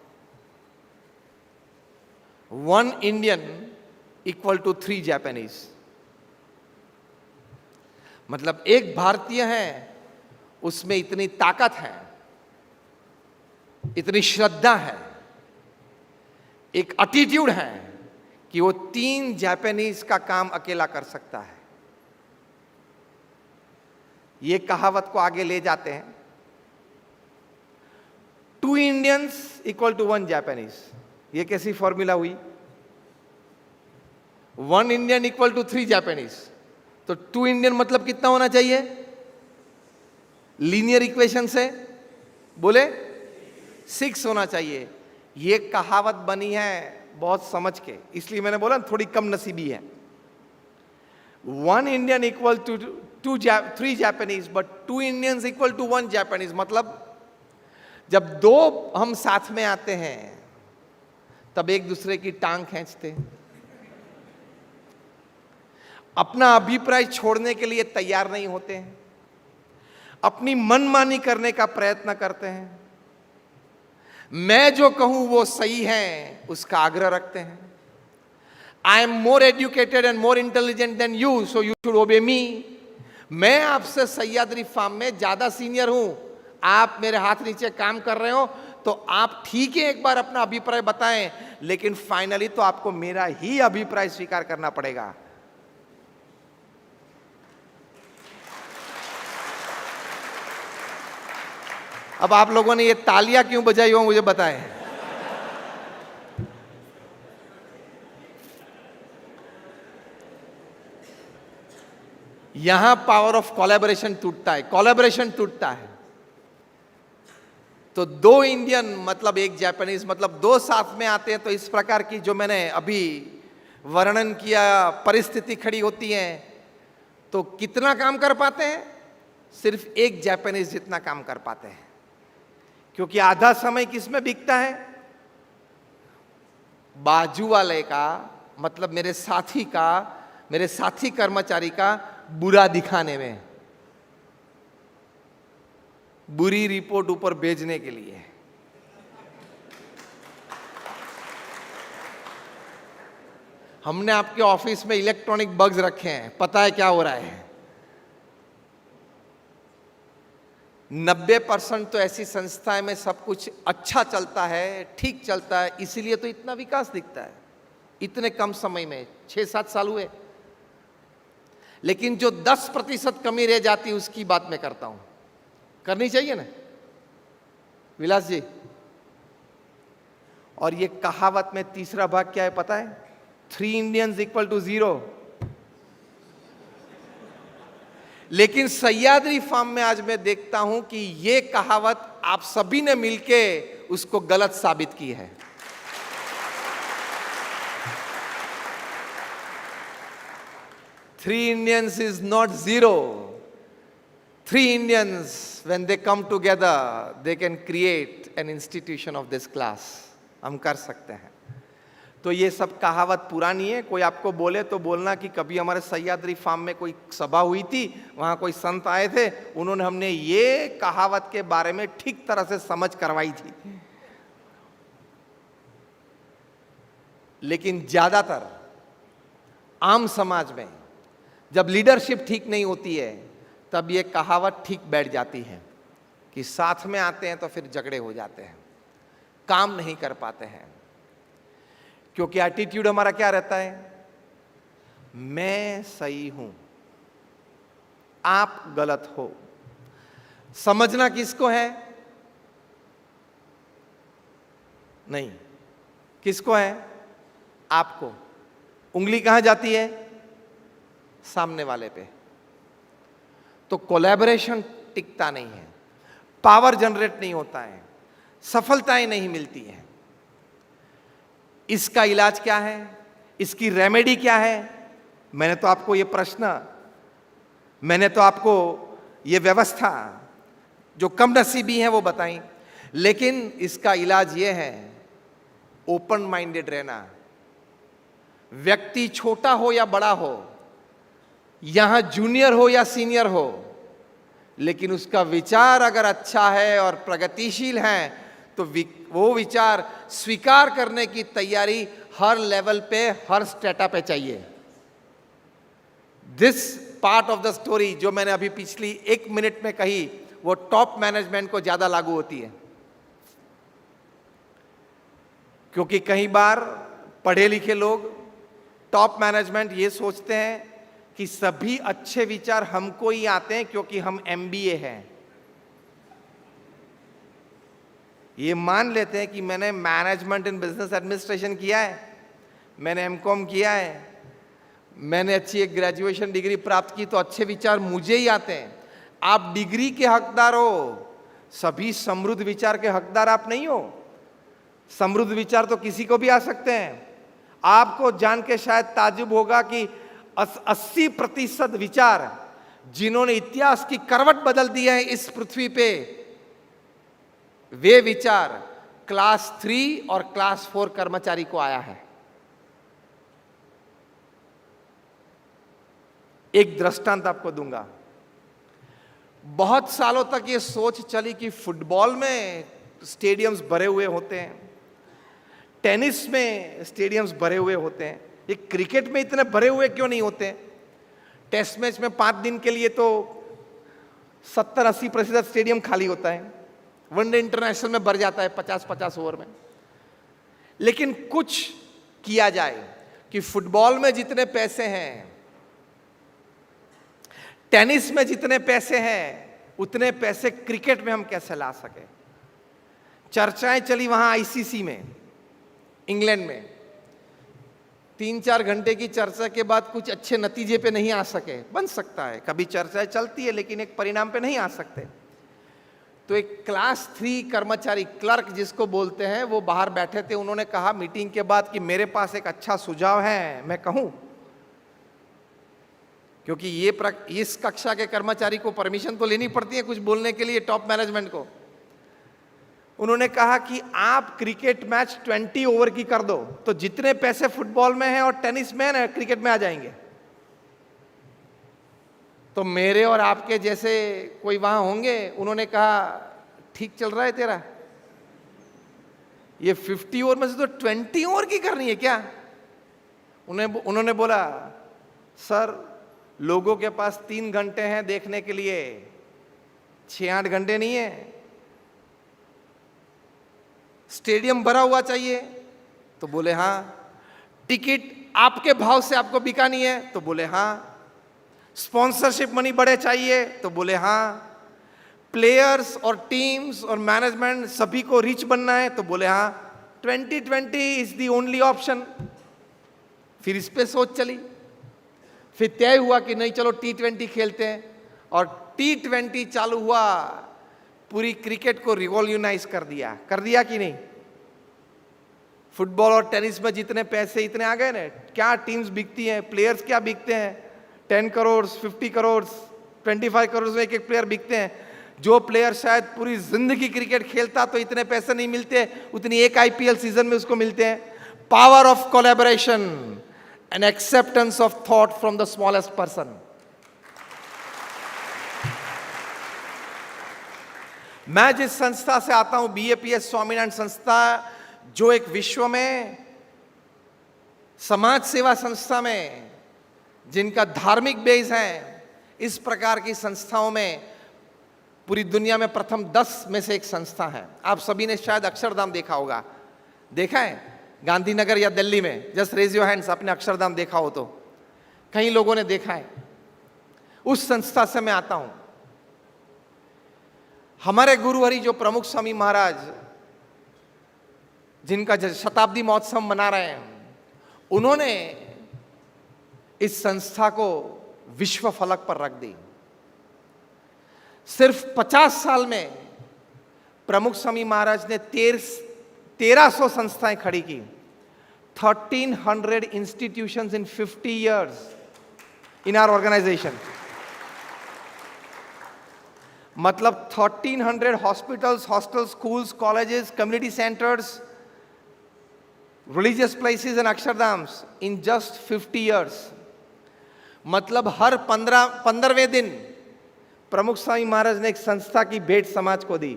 1 इंडियन इक्वल टू 3 जापानीज। मतलब एक भारतीय है, उसमें इतनी ताकत है, इतनी श्रद्धा है, एक एटीट्यूड है कि वो 3 जापानीज का काम अकेला कर सकता है। ये कहावत को आगे ले जाते हैं, 2 इंडियंस इक्वल टू 1 जापानीज। ये कैसी फॉर्मूला हुई? 1 इंडियन इक्वल टू 3 जापानीज। तो 2 इंडियन मतलब कितना होना चाहिए? लीनियर इक्वेशन से बोले 6 होना चाहिए। ये कहावत बनी है बहुत समझ के, इसलिए मैंने बोला थोड़ी कम नसीबी है। 1 Indian equal to 3 Japanese, but 2 Indians equal to 1 Japanese. मतलब जब 2 हम साथ में आते हैं तब एक दूसरे की टांग खींचते हैं, अपना अभिप्राय छोड़ने के लिए तैयार नहीं होते हैं, अपनी मनमानी करने का प्रयत्न करते हैं, मैं जो कहूं वो सही है उसका आग्रह रखते हैं। I am more educated and more intelligent than you, so you should obey me. मैं आपसे सह्याद्री फार्म में ज्यादा सीनियर हूं, आप मेरे हाथ नीचे काम कर रहे हो तो आप ठीक है एक बार अपना अभिप्राय बताएं, लेकिन फाइनली तो आपको मेरा ही अभिप्राय स्वीकार करना पड़ेगा। अब आप लोगों ने ये तालियां क्यों बजाई हो मुझे बताएं। यहां पावर ऑफ कोलैबोरेशन टूटता है, कोलैबोरेशन टूटता है। तो 2 इंडियन मतलब 1 जापानीज, मतलब 2 साथ में आते हैं तो इस प्रकार की जो मैंने अभी वर्णन किया परिस्थिति खड़ी होती है। तो कितना काम कर पाते हैं? सिर्फ 1 जापानीज जितना काम कर पाते हैं, क्योंकि आधा समय किसमें बिकता है? बाजू वाले का, मतलब मेरे साथी का, मेरे साथी कर्मचारी का बुरा दिखाने में, बुरी रिपोर्ट ऊपर भेजने के लिए। हमने आपके ऑफिस में इलेक्ट्रॉनिक बग्स रखे हैं, पता है क्या हो रहा है? 90% तो ऐसी संस्थाएं में सब कुछ अच्छा चलता है, ठीक चलता है, इसीलिए तो इतना विकास दिखता है इतने कम समय में। 6-7 साल हुए, लेकिन जो 10% कमी रह जाती है उसकी बात मैं करता हूं। करनी चाहिए ना विलास जी? और ये कहावत में तीसरा भाग क्या है पता है? 3 इंडियंस इक्वल टू 0। लेकिन सह्याद्री फार्म में आज मैं देखता हूं कि ये कहावत आप सभी ने मिलके उसको गलत साबित की है। Three Indians is not 0. 3 Indians, when they come together, they can create an institution of this class. हम कर सकते हैं। तो ये सब कहावत पुरानी है। कोई आपको बोले तो बोलना कि कभी हमारे सह्याद्री फार्म में कोई सभा हुई थी, वहां कोई संत आए थे, उन्होंने हमने ये कहावत के बारे में ठीक तरह से समझ करवाई थी। लेकिन ज्यादातर आम समाज में जब लीडरशिप ठीक नहीं होती है तब ये कहावत ठीक बैठ जाती है कि साथ में आते हैं तो फिर झगड़े हो जाते हैं, काम नहीं कर पाते हैं। क्योंकि एटीट्यूड हमारा क्या रहता है? मैं सही हूं, आप गलत हो। समझना किसको है? नहीं, किसको है? आपको। उंगली कहां जाती है? सामने वाले पे। तो कोलैबोरेशन टिकता नहीं है, पावर जनरेट नहीं होता है, सफलताएं नहीं मिलती हैं। इसका इलाज क्या है? इसकी रेमेडी क्या है? मैंने तो आपको ये प्रश्न, मैंने तो आपको ये व्यवस्था जो कम नसीबी है वो बताई, लेकिन इसका इलाज ये है ओपन माइंडेड रहना। व्यक्ति छोटा हो या बड़ा हो, यहां जूनियर हो या सीनियर हो, लेकिन उसका विचार अगर अच्छा है और प्रगतिशील है तो वो विचार स्वीकार करने की तैयारी हर लेवल पे, हर स्टेटा पे चाहिए। This part of the story जो मैंने अभी पिछली 1 मिनट में कही, वो टॉप मैनेजमेंट को ज्यादा लागू होती है। क्योंकि कई बार पढ़े लिखे लोग, टॉप मैनेजमेंट ये सोचते हैं कि सभी अच्छे विचार हमको ही आते हैं क्योंकि हम MBA हैं। ये मान लेते हैं कि मैंने मैनेजमेंट इन बिजनेस एडमिनिस्ट्रेशन किया है, मैंने MCOM किया है, मैंने अच्छी एक ग्रेजुएशन डिग्री प्राप्त की तो अच्छे विचार मुझे ही आते हैं। आप डिग्री के हकदार हो, सभी समृद्ध विचार के हकदार आप नहीं हो। समृद्ध विचार तो किसी को भी आ सकते हैं। आपको जान के शायद ताज्जुब होगा कि 80% विचार जिन्होंने इतिहास की करवट बदल दी है इस पृथ्वी पे, वे विचार क्लास 3 और क्लास 4 कर्मचारी को आया है। एक दृष्टांत आपको दूंगा। बहुत सालों तक ये सोच चली कि फुटबॉल में स्टेडियम्स भरे हुए होते हैं, टेनिस में स्टेडियम्स भरे हुए होते हैं, ये क्रिकेट में इतने भरे हुए क्यों नहीं होते हैं? टेस्ट मैच में 5 दिन के लिए तो 70-80% स्टेडियम खाली होता है, वनडे इंटरनेशनल में भर जाता है 50-50 ओवर में। लेकिन कुछ किया जाए कि फुटबॉल में जितने पैसे हैं, टेनिस में जितने पैसे हैं, उतने पैसे क्रिकेट में हम कैसे ला सके। चर्चाएं चली वहां आईसीसी में, इंग्लैंड में। 3-4 घंटे की चर्चा के बाद कुछ अच्छे नतीजे पे नहीं आ सके। बन सकता है, कभी चर्चाएं चलती है लेकिन एक परिणाम पे नहीं आ सकते। तो एक क्लास 3 कर्मचारी, क्लर्क जिसको बोलते हैं, वो बाहर बैठे थे। उन्होंने कहा मीटिंग के बाद कि मेरे पास एक अच्छा सुझाव है, मैं कहूं? क्योंकि इस कक्षा के कर्मचारी को परमिशन तो लेनी पड़ती है कुछ बोलने के लिए टॉप मैनेजमेंट को। उन्होंने कहा कि आप क्रिकेट मैच 20 ओवर की कर दो, तो जितने पैसे फुटबॉल में हैं और टेनिस में है, क्रिकेट में आ जाएंगे। तो मेरे और आपके जैसे कोई वहां होंगे, उन्होंने कहा ठीक चल रहा है तेरा, ये 50 ओवर में से तो 20 ओवर की करनी है क्या? उन्होंने बोला सर, लोगों के पास 3 घंटे हैं देखने के लिए, 6-8 घंटे नहीं है। स्टेडियम भरा हुआ चाहिए, तो बोले हाँ। टिकट आपके भाव से आपको बिकानी है, तो बोले हाँ। स्पॉन्सरशिप मनी बड़े चाहिए, तो बोले हाँ। प्लेयर्स और टीम्स और मैनेजमेंट सभी को रिच बनना है, तो बोले हाँ। 2020 इज द ओनली ऑप्शन। फिर इस पे सोच चली। फिर तय हुआ कि नहीं, चलो T20 खेलते हैं, और T20 चालू हुआ। पूरी क्रिकेट को रिवॉल्यूनाइज कर दिया कि नहीं? फुटबॉल और टेनिस में जितने पैसे इतने आ गए ना, क्या टीम्स बिकती हैं, प्लेयर्स क्या बिकते हैं, 10 करोड़, 50 करोड़, 25 करोड़ में एक प्लेयर बिकते हैं। जो प्लेयर शायद पूरी जिंदगी क्रिकेट खेलता तो इतने पैसे नहीं मिलते, उतनी एक IPL सीजन में उसको मिलते हैं। Power of collaboration and acceptance of thought from the smallest person. मैं जिस संस्था से आता हूं, BAPS स्वामीनारायण संस्था, जो एक विश्व में समाज सेवा संस्था में जिनका धार्मिक बेस है, इस प्रकार की संस्थाओं में पूरी दुनिया में प्रथम 10 में से एक संस्था है। आप सभी ने शायद अक्षरधाम देखा होगा, देखा है गांधीनगर या दिल्ली में? जस्ट रेज योर हैंड्स, आपने अक्षरधाम देखा हो तो। कई लोगों ने देखा है। उस संस्था से मैं आता हूं। हमारे गुरु हरि जो प्रमुख स्वामी महाराज, जिनका शताब्दी महोत्सव मना रहे हैं, उन्होंने इस संस्था को विश्व फलक पर रख दी। सिर्फ 50 साल में प्रमुख स्वामी महाराज ने 1300 संस्थाएं खड़ी की। 1300 institutions in 50 years in our organisation. मतलब 1300 hospitals, hostels, schools, colleges, community centres, religious places and Akshardhams in just 50 years। मतलब हर 15वें दिन प्रमुख स्वामी महाराज ने एक संस्था की भेंट समाज को दी।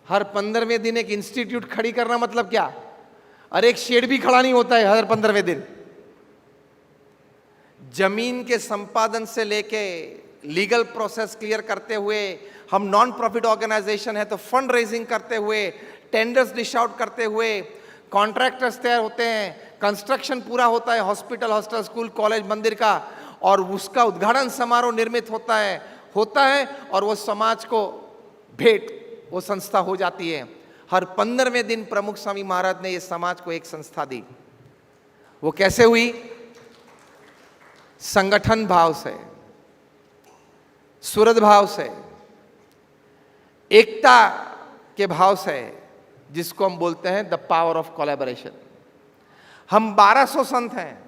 हर 15वें दिन एक इंस्टीट्यूट खड़ी करना मतलब क्या? अरे एक शेड भी खड़ा नहीं होता है हर 15वें दिन। जमीन के संपादन से लेके लीगल प्रोसेस क्लियर करते हुए, हम नॉन प्रॉफिट ऑर्गेनाइजेशन है तो फंड रेजिंग करते हुए, टेंडर्स डिश आउट करते हुए, कॉन्ट्रैक्टर्स तैयार होते हैं, कंस्ट्रक्शन पूरा होता है हॉस्पिटल, हॉस्टल, स्कूल, कॉलेज, मंदिर का, और उसका उद्घाटन समारोह निर्मित होता है और वो समाज को भेंट वो संस्था हो जाती है। हर 15वें दिन प्रमुख स्वामी महाराज ने ये समाज को एक संस्था दी। वो कैसे हुई? संगठन भाव से, सुहृद भाव से, एकता के भाव से, जिसको हम बोलते हैं द पावर ऑफ कोलैबोरेशन। हम 1200 संत हैं,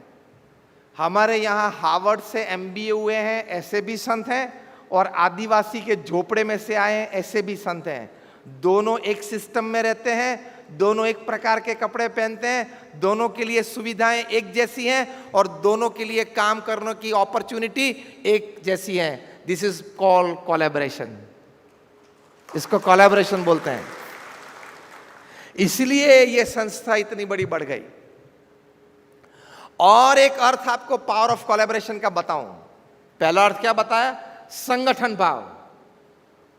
हमारे यहाँ हार्वर्ड से एमबीए हुए हैं ऐसे भी संत हैं, और आदिवासी के झोपड़े में से आए हैं ऐसे भी संत हैं। दोनों एक सिस्टम में रहते हैं, दोनों एक प्रकार के कपड़े पहनते हैं, दोनों के लिए सुविधाएं एक जैसी हैं, और दोनों के लिए काम करने की अपॉर्चुनिटी एक जैसी है। This is called collaboration. इसको कोलैबोरेशन बोलते हैं। इसलिए ये संस्था इतनी बड़ी बढ़ गई। और एक अर्थ आपको पावर ऑफ कोलैबोरेशन का बताऊं। पहला अर्थ क्या बताया? संगठन भाव।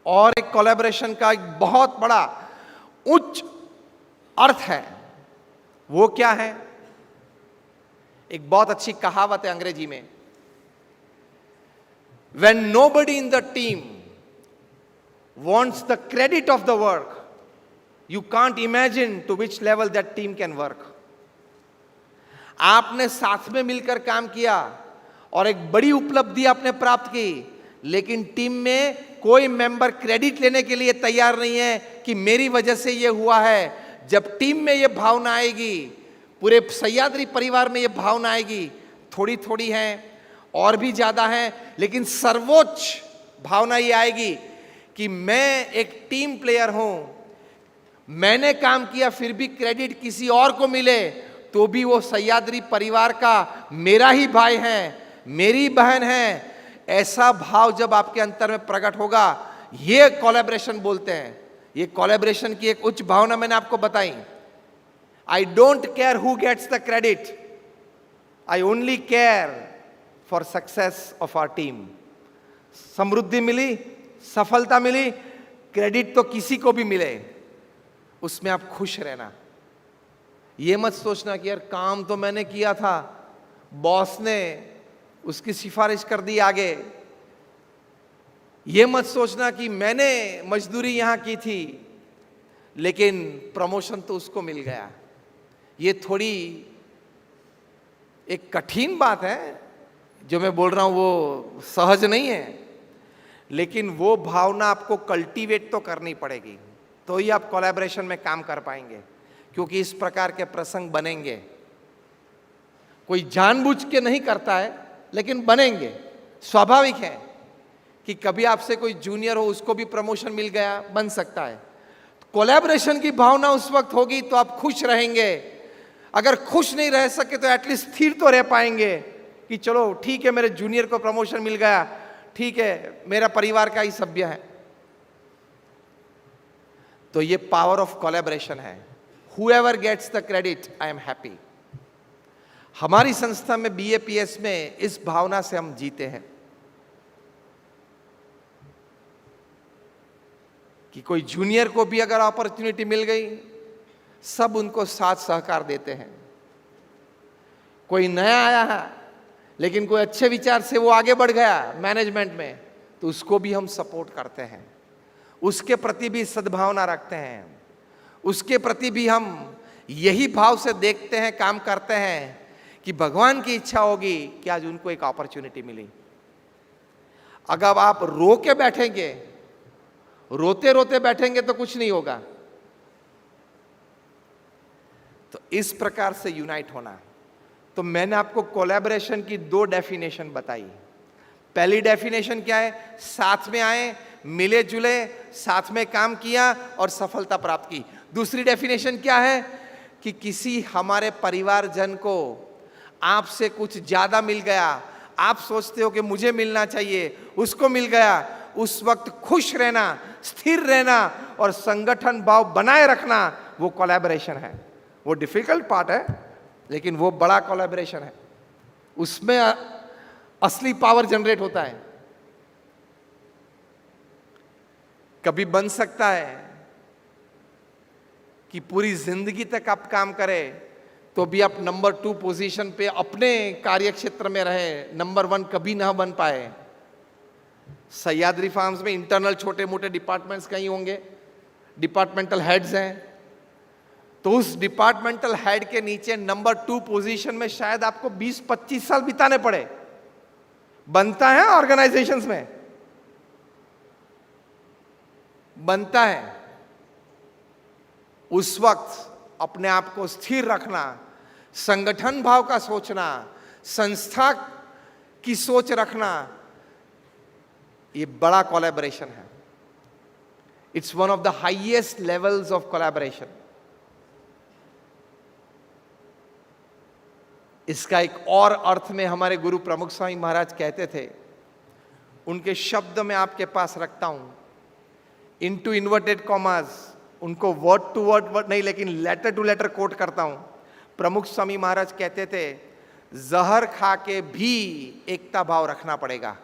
और एक कोलैबोरेशन का एक बहुत बड़ा उच्च अर्थ है, वो क्या है? एक बहुत अच्छी कहावत है अंग्रेजी में, when nobody in the team wants the credit of the work, you can't imagine to which level that team can work. आपने साथ में मिलकर काम किया और एक बड़ी उपलब्धि आपने प्राप्त की, लेकिन टीम में कोई मेंबर क्रेडिट लेने के लिए तैयार नहीं है कि मेरी वजह से यह हुआ है। जब टीम में यह भावना आएगी, पूरे सह्याद्री परिवार में यह भावना आएगी, थोड़ी थोड़ी है और भी ज्यादा है, लेकिन सर्वोच्च भावना यह आएगी कि मैं एक टीम प्लेयर हूं, मैंने काम किया फिर भी क्रेडिट किसी और को मिले तो भी वो सह्याद्री परिवार का मेरा ही भाई है, मेरी बहन है। ऐसा भाव जब आपके अंतर में प्रकट होगा, ये कोलैबोरेशन बोलते हैं। ये कोलैबोरेशन की एक उच्च भावना मैंने आपको बताई। I don't care who gets the credit, I only care for success of our team. समृद्धि मिली, सफलता मिली, क्रेडिट तो किसी को भी मिले, उसमें आप खुश रहना। ये मत सोचना कि यार काम तो मैंने किया था, बॉस ने उसकी सिफारिश कर दी आगे। ये मत सोचना कि मैंने मजदूरी यहां की थी लेकिन प्रमोशन तो उसको मिल गया। ये थोड़ी एक कठिन बात है जो मैं बोल रहा हूं, वो सहज नहीं है, लेकिन वो भावना आपको कल्टीवेट तो करनी पड़ेगी, तो ही आप कोलैबोरेशन में काम कर पाएंगे। क्योंकि इस प्रकार के प्रसंग बनेंगे, कोई जानबूझ के नहीं करता है लेकिन बनेंगे। स्वाभाविक है कि कभी आपसे कोई जूनियर हो, उसको भी प्रमोशन मिल गया, बन सकता है। कोलैबोरेशन की भावना उस वक्त होगी तो आप खुश रहेंगे। अगर खुश नहीं रह सके तो एटलीस्ट स्थिर तो रह पाएंगे कि चलो ठीक है, मेरे जूनियर को प्रमोशन मिल गया, ठीक है, मेरा परिवार का ही सभ्य है। तो ये पावर ऑफ कोलैबोरेशन है। Whoever gets the credit, I am happy. हमारी संस्था में BAPS में इस भावना से हम जीते हैं कि कोई जूनियर को भी अगर अपॉर्चुनिटी मिल गई, सब उनको साथ सहकार देते हैं। कोई नया आया है लेकिन कोई अच्छे विचार से वो आगे बढ़ गया मैनेजमेंट में, तो उसको भी हम सपोर्ट करते हैं, उसके प्रति भी सद्भावना रखते हैं, उसके प्रति भी हम यही भाव से देखते हैं, काम करते हैं कि भगवान की इच्छा होगी कि आज उनको एक अपॉर्चुनिटी मिली। अगर आप रो के बैठेंगे, रोते रोते बैठेंगे तो कुछ नहीं होगा। तो इस प्रकार से यूनाइट होना। तो मैंने आपको कोलैबोरेशन की 2 डेफिनेशन बताई। पहली डेफिनेशन क्या है? साथ में आए, मिले जुले, साथ में काम किया और सफलता प्राप्त की। दूसरी डेफिनेशन क्या है? कि किसी हमारे परिवारजन को आपसे कुछ ज्यादा मिल गया, आप सोचते हो कि मुझे मिलना चाहिए, उसको मिल गया, उस वक्त खुश रहना, स्थिर रहना और संगठन भाव बनाए रखना, वो कोलैबोरेशन है। वो डिफिकल्ट पार्ट है लेकिन वो बड़ा कोलैबोरेशन है। उसमें असली पावर जनरेट होता है। कभी बन सकता है कि पूरी जिंदगी तक आप काम करें तो भी आप नंबर 2 पोजीशन पे अपने कार्य क्षेत्र में रहे, नंबर 1 कभी ना बन पाए। सह्याद्री फार्म्स में इंटरनल छोटे मोटे डिपार्टमेंट्स कहीं होंगे, डिपार्टमेंटल हेड्स हैं, तो उस डिपार्टमेंटल हेड के नीचे नंबर 2 पोजीशन में शायद आपको 20-25 साल बिताने पड़े। बनता है ऑर्गेनाइजेशंस में, बनता है। उस वक्त अपने आप को स्थिर रखना, संगठन भाव का सोचना, संस्था की सोच रखना, ये बड़ा कोलैबोरेशन है। It's one of the highest levels of collaboration. इसका एक और अर्थ में हमारे गुरु प्रमुख स्वामी महाराज कहते थे, उनके शब्द मैं आपके पास रखता हूं, इनटू इन्वर्टेड कॉमास, उनको वर्ड टू वर्ड नहीं लेकिन लेटर टू लेटर कोट करता हूं। प्रमुख स्वामी महाराज कहते थे, जहर खा के भी एकता भाव रखना पड़ेगा।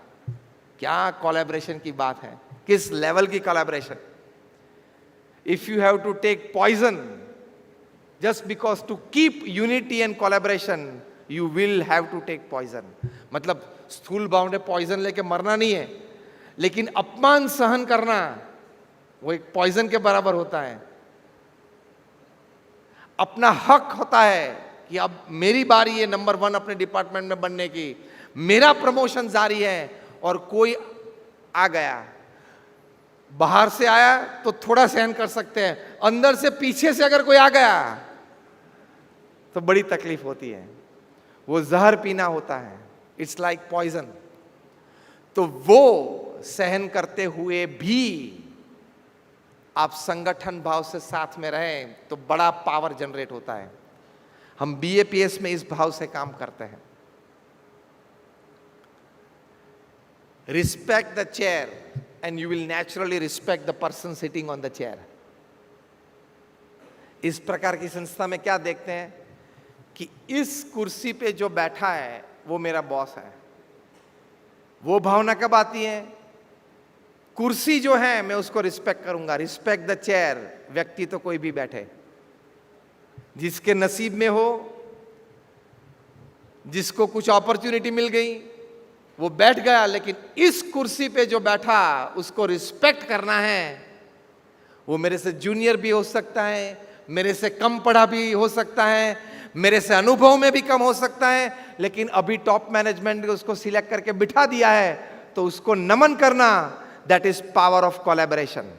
क्या कोलैबोरेशन की बात है, किस लेवल की collaboration. If you have to take poison just because to keep unity and collaboration, you will have to take poison. मतलब स्थूल भाव में पॉइजन लेके मरना नहीं है, लेकिन अपमान सहन करना वो एक पॉइजन के बराबर होता है। अपना हक होता है कि अब मेरी बारी है नंबर 1 अपने डिपार्टमेंट में बनने की, मेरा प्रमोशन जारी है, और कोई आ गया, बाहर से आया तो थोड़ा सहन कर सकते हैं, अंदर से पीछे से अगर कोई आ गया तो बड़ी तकलीफ होती है। वो जहर पीना होता है, इट्स लाइक पॉइजन। तो वो सहन करते हुए भी आप संगठन भाव से साथ में रहें तो बड़ा पावर जनरेट होता है। हम बीएपीएस में इस भाव से काम करते हैं। Respect the chair and you will naturally respect the person sitting on the chair. इस प्रकार की संस्था में क्या देखते हैं कि इस कुर्सी पे जो बैठा है वो मेरा बॉस है। वो भावना कब आती है, कुर्सी जो है मैं उसको रिस्पेक्ट करूंगा। रिस्पेक्ट द चेयर, व्यक्ति तो कोई भी बैठे, जिसके नसीब में हो, जिसको कुछ अपॉर्चुनिटी मिल गई वो बैठ गया, लेकिन इस कुर्सी पे जो बैठा उसको रिस्पेक्ट करना है। वो मेरे से जूनियर भी हो सकता है, मेरे से कम पढ़ा भी हो सकता है, मेरे से अनुभव में भी कम हो सकता है, लेकिन अभी टॉप मैनेजमेंट ने उसको सिलेक्ट करके बिठा दिया है, तो उसको नमन करना, that is power of collaboration.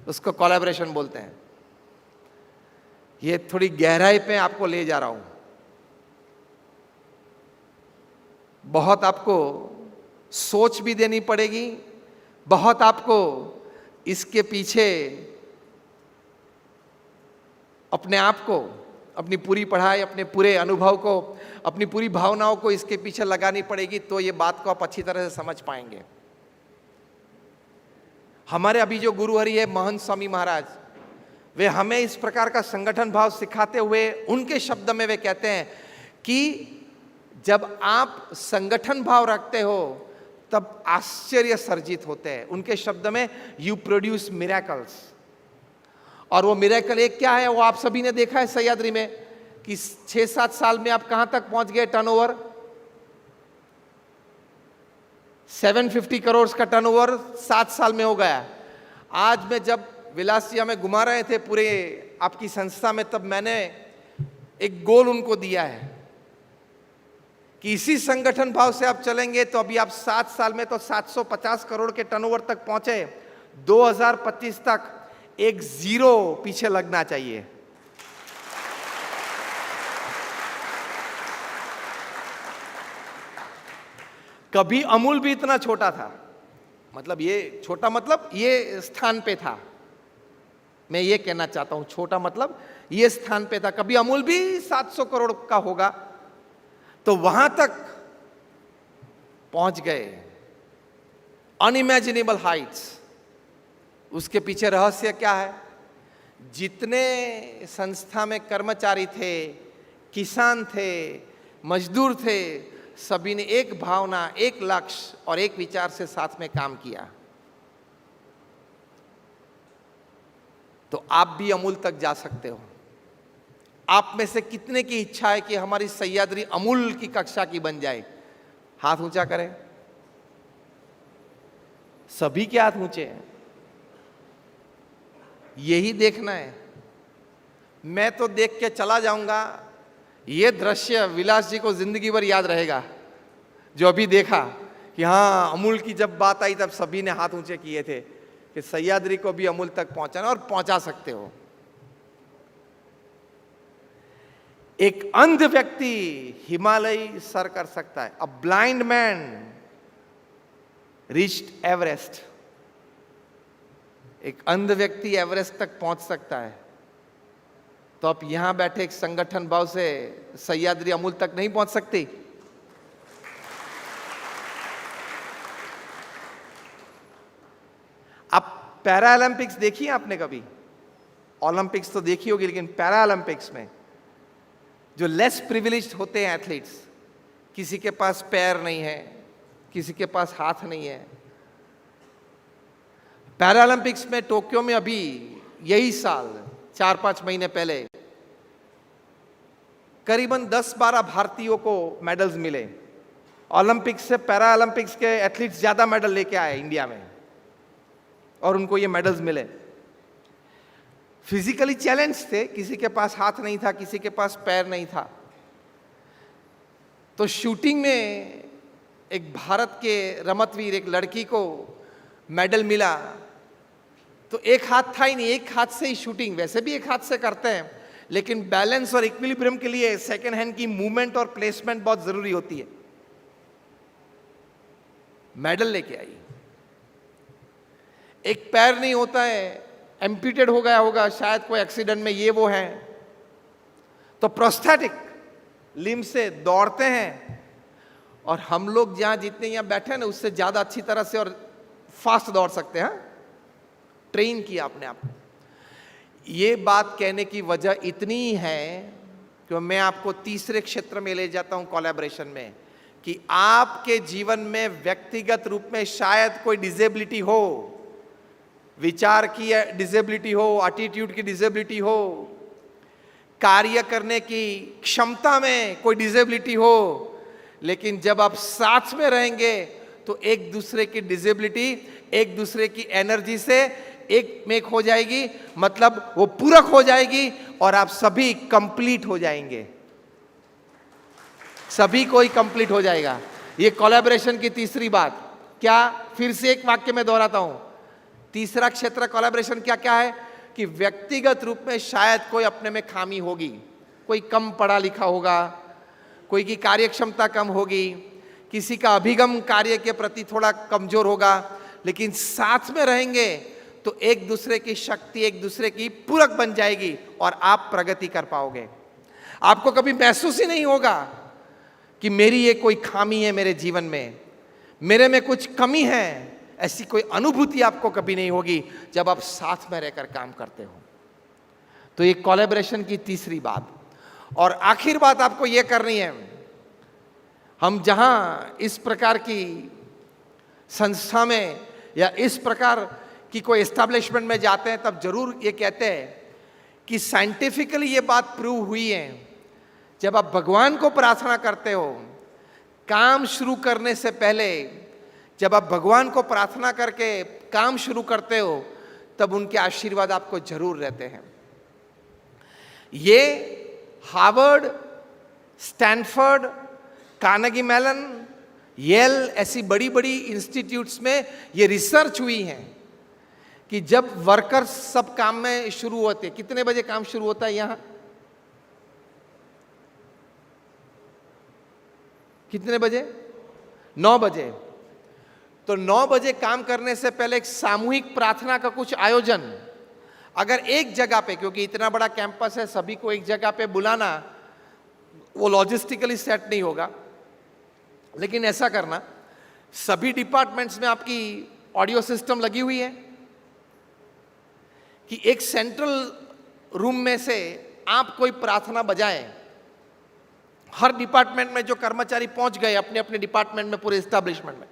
उसको कोलैबोरेशन बोलते हैं। ये थोड़ी गहराई पे आपको ले जा रहा हूं। बहुत आपको सोच भी देनी पड़ेगी, बहुत आपको इसके पीछे अपने आप को, अपनी पूरी पढ़ाई, अपने पूरे अनुभव को, अपनी पूरी भावनाओं को इसके पीछे लगानी पड़ेगी, तो ये बात को आप अच्छी तरह से समझ पाएंगे। हमारे अभी जो गुरु हरि है महंत स्वामी महाराज, वे हमें इस प्रकार का संगठन भाव सिखाते हुए उनके शब्द में वे कहते हैं कि जब आप संगठन भाव रखते हो तब आश्चर्य सर्जित होते हैं। उनके शब्द में यू प्रोड्यूस मिरेकल्स। और वो मिरेकल एक क्या है, वो आप सभी ने देखा है सह्याद्री में कि 6-7 साल में आप कहां तक पहुंच गए टर्नओवर। 750 करोड़ का टर्नओवर 7 साल में हो गया। आज मैं जब विलासिया में घुमा रहे थे पूरे आपकी संस्था में, तब मैंने एक गोल उनको दिया है कि इसी संगठन भाव से आप चलेंगे तो अभी आप 7 साल में तो 750 करोड़ के टर्नओवर तक पहुंचे, 2025 तक एक जीरो पीछे लगना चाहिए। कभी अमूल भी इतना छोटा था, मतलब ये छोटा मतलब ये स्थान पे था, मैं ये कहना चाहता हूं, छोटा मतलब ये स्थान पे था। कभी अमूल भी 700 करोड़ का होगा, तो वहां तक पहुंच गए, अनइमेजिनेबल हाइट्स। उसके पीछे रहस्य क्या है? जितने संस्था में कर्मचारी थे, किसान थे, मजदूर थे, सभी ने एक भावना, एक लक्ष्य और एक विचार से साथ में काम किया। तो आप भी अमूल तक जा सकते हो। आप में से कितने की इच्छा है कि हमारी सह्याद्री अमूल की कक्षा की बन जाए? हाथ ऊंचा करें। सभी के हाथ ऊंचे हैं। यही देखना है। मैं तो देख के चला जाऊंगा, ये दृश्य विलास जी को जिंदगी भर याद रहेगा। जो अभी देखा कि हाँ, अमूल की जब बात आई तब सभी ने हाथ ऊंचे किए थे कि सह्याद्री को भी अमूल तक पहुंचाना, और पहुंचा सकते हो। एक अंध व्यक्ति हिमालय सर कर सकता है। A blind man reached Everest. एक अंध व्यक्ति एवरेस्ट तक पहुंच सकता है। तो आप यहां बैठे एक संगठन भाव से सह्याद्री अमूल तक नहीं पहुंच सकती? आप पैरा ओलंपिक्स देखी है आपने कभी? ओलंपिक्स तो देखी होगी, लेकिन पैरा ओलंपिक्स में जो लेस प्रिविलेज्ड होते हैं एथलीट्स, किसी के पास पैर नहीं है, किसी के पास हाथ नहीं है, पैरा ओलंपिक्स में टोक्यो में अभी यही साल 4-5 महीने पहले करीबन 10-12 भारतीयों को मेडल्स मिले। ओलंपिक्स से पैरा ओलंपिक्स के एथलीट्स ज्यादा मेडल लेके आए इंडिया में, और उनको ये मेडल्स मिले। फिजिकली चैलेंज थे, किसी के पास हाथ नहीं था, किसी के पास पैर नहीं था। तो शूटिंग में एक भारत के रमतवीर, एक लड़की को मेडल मिला, तो एक हाथ था ही नहीं, एक हाथ से ही शूटिंग, वैसे भी एक हाथ से करते हैं, लेकिन बैलेंस और इक्विलिब्रियम के लिए सेकेंड हैंड की मूवमेंट और प्लेसमेंट बहुत जरूरी होती है। मेडल लेके आई। एक पैर नहीं होता है, एम्प्यूटेड हो गया होगा शायद कोई एक्सीडेंट में, ये वो है, तो प्रोस्थेटिक लिम्ब से दौड़ते हैं, और हम लोग जहां जितने यहां बैठे हैं ना, उससे ज्यादा अच्छी तरह से और फास्ट दौड़ सकते हैं। ट्रेन किया अपने आप। ये बात कहने की वजह इतनी है कि मैं आपको तीसरे क्षेत्र में ले जाता हूं कोलैबोरेशन में, कि आपके जीवन में व्यक्तिगत रूप में शायद कोई डिसेबिलिटी हो, विचार की डिसेबिलिटी हो, एटीट्यूड की डिसेबिलिटी हो, कार्य करने की क्षमता में कोई डिसेबिलिटी हो, लेकिन जब आप साथ में रहेंगे तो एक दूसरे की डिसेबिलिटी एक दूसरे की एनर्जी से एक मेक हो जाएगी, मतलब वो पूरक हो जाएगी, और आप सभी कंप्लीट हो जाएंगे, सभी को ही कंप्लीट हो जाएगा। ये कोलैबोरेशन की तीसरी बात। क्या? फिर से एक वाक्य में दोहराता हूं। तीसरा क्षेत्र कोलैबोरेशन क्या क्या है? कि व्यक्तिगत रूप में शायद कोई अपने में खामी होगी, कोई कम पढ़ा लिखा होगा, कोई की कार्यक्षमता कम होगी, किसी का अभिगम कार्य के प्रति थोड़ा कमजोर होगा, लेकिन साथ में रहेंगे तो एक दूसरे की शक्ति एक दूसरे की पूरक बन जाएगी और आप प्रगति कर पाओगे। आपको कभी महसूस ही नहीं होगा कि मेरी ये कोई खामी है मेरे जीवन में, मेरे में कुछ कमी है, ऐसी कोई अनुभूति आपको कभी नहीं होगी जब आप साथ में रहकर काम करते हो। तो ये कोलैबोरेशन की तीसरी बात। और आखिर बात आपको ये करनी है, हम जहां इस प्रकार की संस्था में या इस प्रकार की कोई एस्टैब्लिशमेंट में जाते हैं, तब जरूर ये कहते हैं कि साइंटिफिकली ये बात प्रूव हुई है, जब आप भगवान को प्रार्थना करते हो, काम शुरू करने से पहले जब आप भगवान को प्रार्थना करके काम शुरू करते हो, तब उनके आशीर्वाद आपको जरूर रहते हैं। ये Harvard, Stanford, Carnegie Mellon, Yale ऐसी बड़ी बड़ी इंस्टीट्यूट्स में ये रिसर्च हुई है कि जब वर्कर्स सब काम में शुरू होते, कितने बजे काम शुरू होता है यहां? कितने बजे? 9 बजे। तो 9 बजे काम करने से पहले एक सामूहिक प्रार्थना का कुछ आयोजन, अगर एक जगह पे, क्योंकि इतना बड़ा कैंपस है, सभी को एक जगह पे बुलाना वो लॉजिस्टिकली सेट नहीं होगा, लेकिन ऐसा करना, सभी डिपार्टमेंट्स में आपकी ऑडियो सिस्टम लगी हुई है कि एक सेंट्रल रूम में से आप कोई प्रार्थना बजाएं, हर डिपार्टमेंट में जो कर्मचारी पहुंच गए अपने अपने डिपार्टमेंट में, पूरे एस्टैब्लिशमेंट में,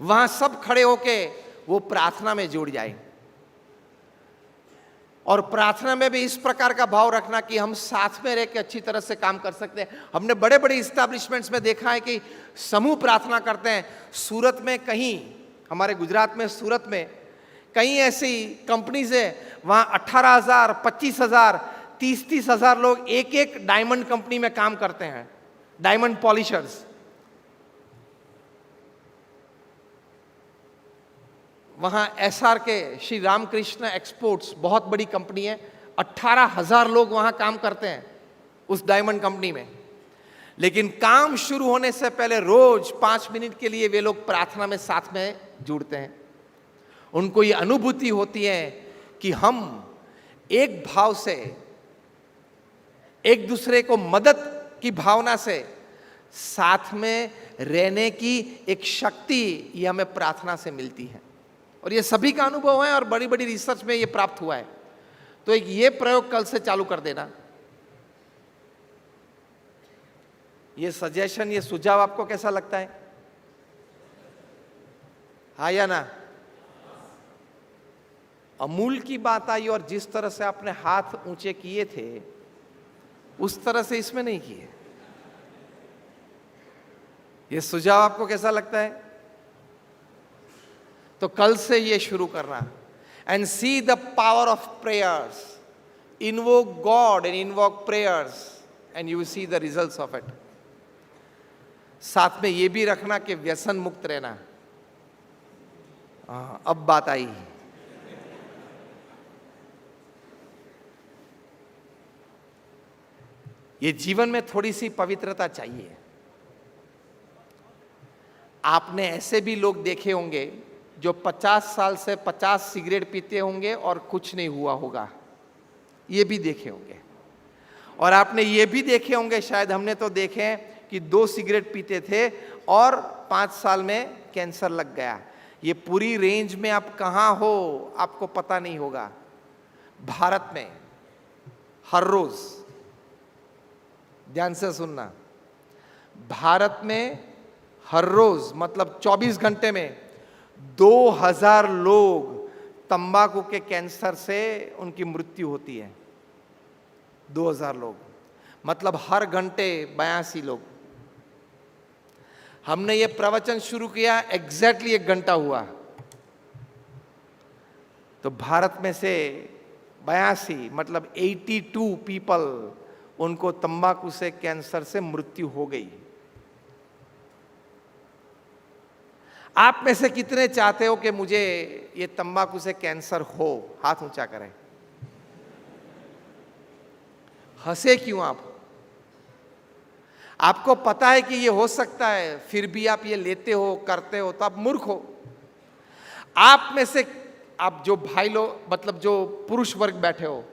वहां सब खड़े होके वो प्रार्थना में जुड़ जाए। और प्रार्थना में भी इस प्रकार का भाव रखना कि हम साथ में रह के अच्छी तरह से काम कर सकते हैं। हमने बड़े बड़े एस्टैब्लिशमेंट्स में देखा है कि समूह प्रार्थना करते हैं। सूरत में कहीं, हमारे गुजरात में सूरत में कई ऐसी कंपनीज है, वहां 18,000, 25,000, 30,000 लोग एक एक डायमंड कंपनी में काम करते हैं, डायमंड पॉलिशर्स। वहां एसआर के श्री रामकृष्ण एक्सपोर्ट्स बहुत बड़ी कंपनी है, 18,000 लोग वहां काम करते हैं उस डायमंड कंपनी में। लेकिन काम शुरू होने से पहले रोज 5 मिनट के लिए वे लोग प्रार्थना में साथ में जुड़ते हैं। उनको ये अनुभूति होती है कि हम एक भाव से, एक दूसरे को मदद की भावना से साथ में रहने की एक शक्ति ये हमें प्रार्थना से मिलती है। और ये सभी का अनुभव है और बड़ी बड़ी रिसर्च में ये प्राप्त हुआ है। तो एक ये प्रयोग कल से चालू कर देना। ये सजेशन, ये सुझाव आपको कैसा लगता है? हाँ या ना? अमूल की बात आई और जिस तरह से आपने हाथ ऊंचे किए थे उस तरह से इसमें नहीं किए। ये सुझाव आपको कैसा लगता है? तो कल से ये शुरू करना। And see the power of prayers, invoke God and invoke prayers and you see the results of it. साथ में ये भी रखना कि व्यसन मुक्त रहना। अब बात आई। ये जीवन में थोड़ी सी पवित्रता चाहिए। आपने ऐसे भी लोग देखे होंगे जो 50 साल से 50 सिगरेट पीते होंगे और कुछ नहीं हुआ होगा, ये भी देखे होंगे। और आपने ये भी देखे होंगे, शायद हमने तो देखे हैं कि 2 सिगरेट पीते थे और 5 साल में कैंसर लग गया। ये पूरी रेंज में आप कहाँ हो आपको पता नहीं होगा। भारत में हर रोज, ध्यान से सुनना, भारत में हर रोज मतलब 24 घंटे में 2000 लोग तंबाकू के कैंसर से उनकी मृत्यु होती है। 2000 लोग मतलब हर घंटे 82 लोग। हमने ये प्रवचन शुरू किया एग्जैक्टली 1 घंटा हुआ, तो भारत में से 82 मतलब 82 पीपल, उनको तंबाकू से कैंसर से मृत्यु हो गई। आप में से कितने चाहते हो कि मुझे ये तंबाकू से कैंसर हो? हाथ ऊंचा करें। हंसे क्यों आप? आपको पता है कि ये हो सकता है, फिर भी आप ये लेते हो, करते हो, तो आप मूर्ख हो। आप में से, आप जो भाई लोग मतलब जो पुरुष वर्ग बैठे हो,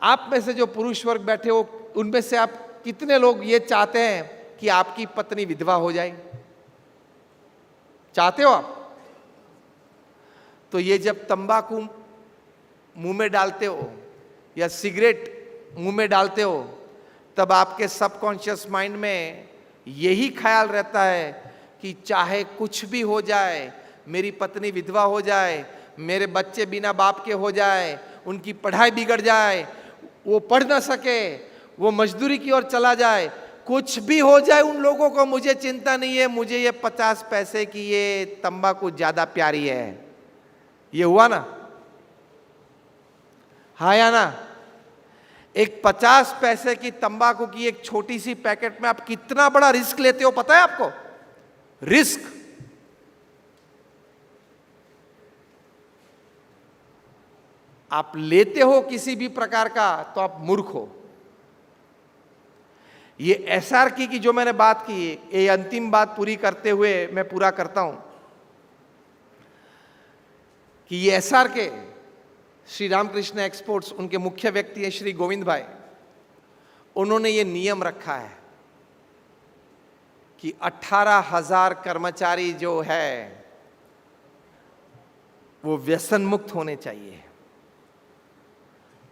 आप में से जो पुरुष वर्ग बैठे हो, उनमें से आप कितने लोग ये चाहते हैं कि आपकी पत्नी विधवा हो जाए? चाहते हो आप? तो ये जब तंबाकू मुंह में डालते हो या सिगरेट मुंह में डालते हो, तब आपके सबकॉन्शियस माइंड में यही ख्याल रहता है कि चाहे कुछ भी हो जाए, मेरी पत्नी विधवा हो जाए, मेरे बच्चे बिना बाप के हो जाए, उनकी पढ़ाई बिगड़ जाए, वो पढ़ ना सके, वो मजदूरी की ओर चला जाए, कुछ भी हो जाए उन लोगों को, मुझे चिंता नहीं है, मुझे ये 50 पैसे की ये तंबाकू ज्यादा प्यारी है। ये हुआ ना? हाँ या ना? एक 50 पैसे की तंबाकू की एक छोटी सी पैकेट में आप कितना बड़ा रिस्क लेते हो, पता है आपको? रिस्क। आप लेते हो किसी भी प्रकार का तो आप मूर्ख हो। ये एसआरकी की जो मैंने बात की, ये अंतिम बात पूरी करते हुए मैं पूरा करता हूं कि ये एसआर के श्री रामकृष्ण एक्सपोर्ट्स, उनके मुख्य व्यक्ति है श्री गोविंद भाई। उन्होंने ये नियम रखा है कि 18,000 कर्मचारी जो है वो व्यसन मुक्त होने चाहिए।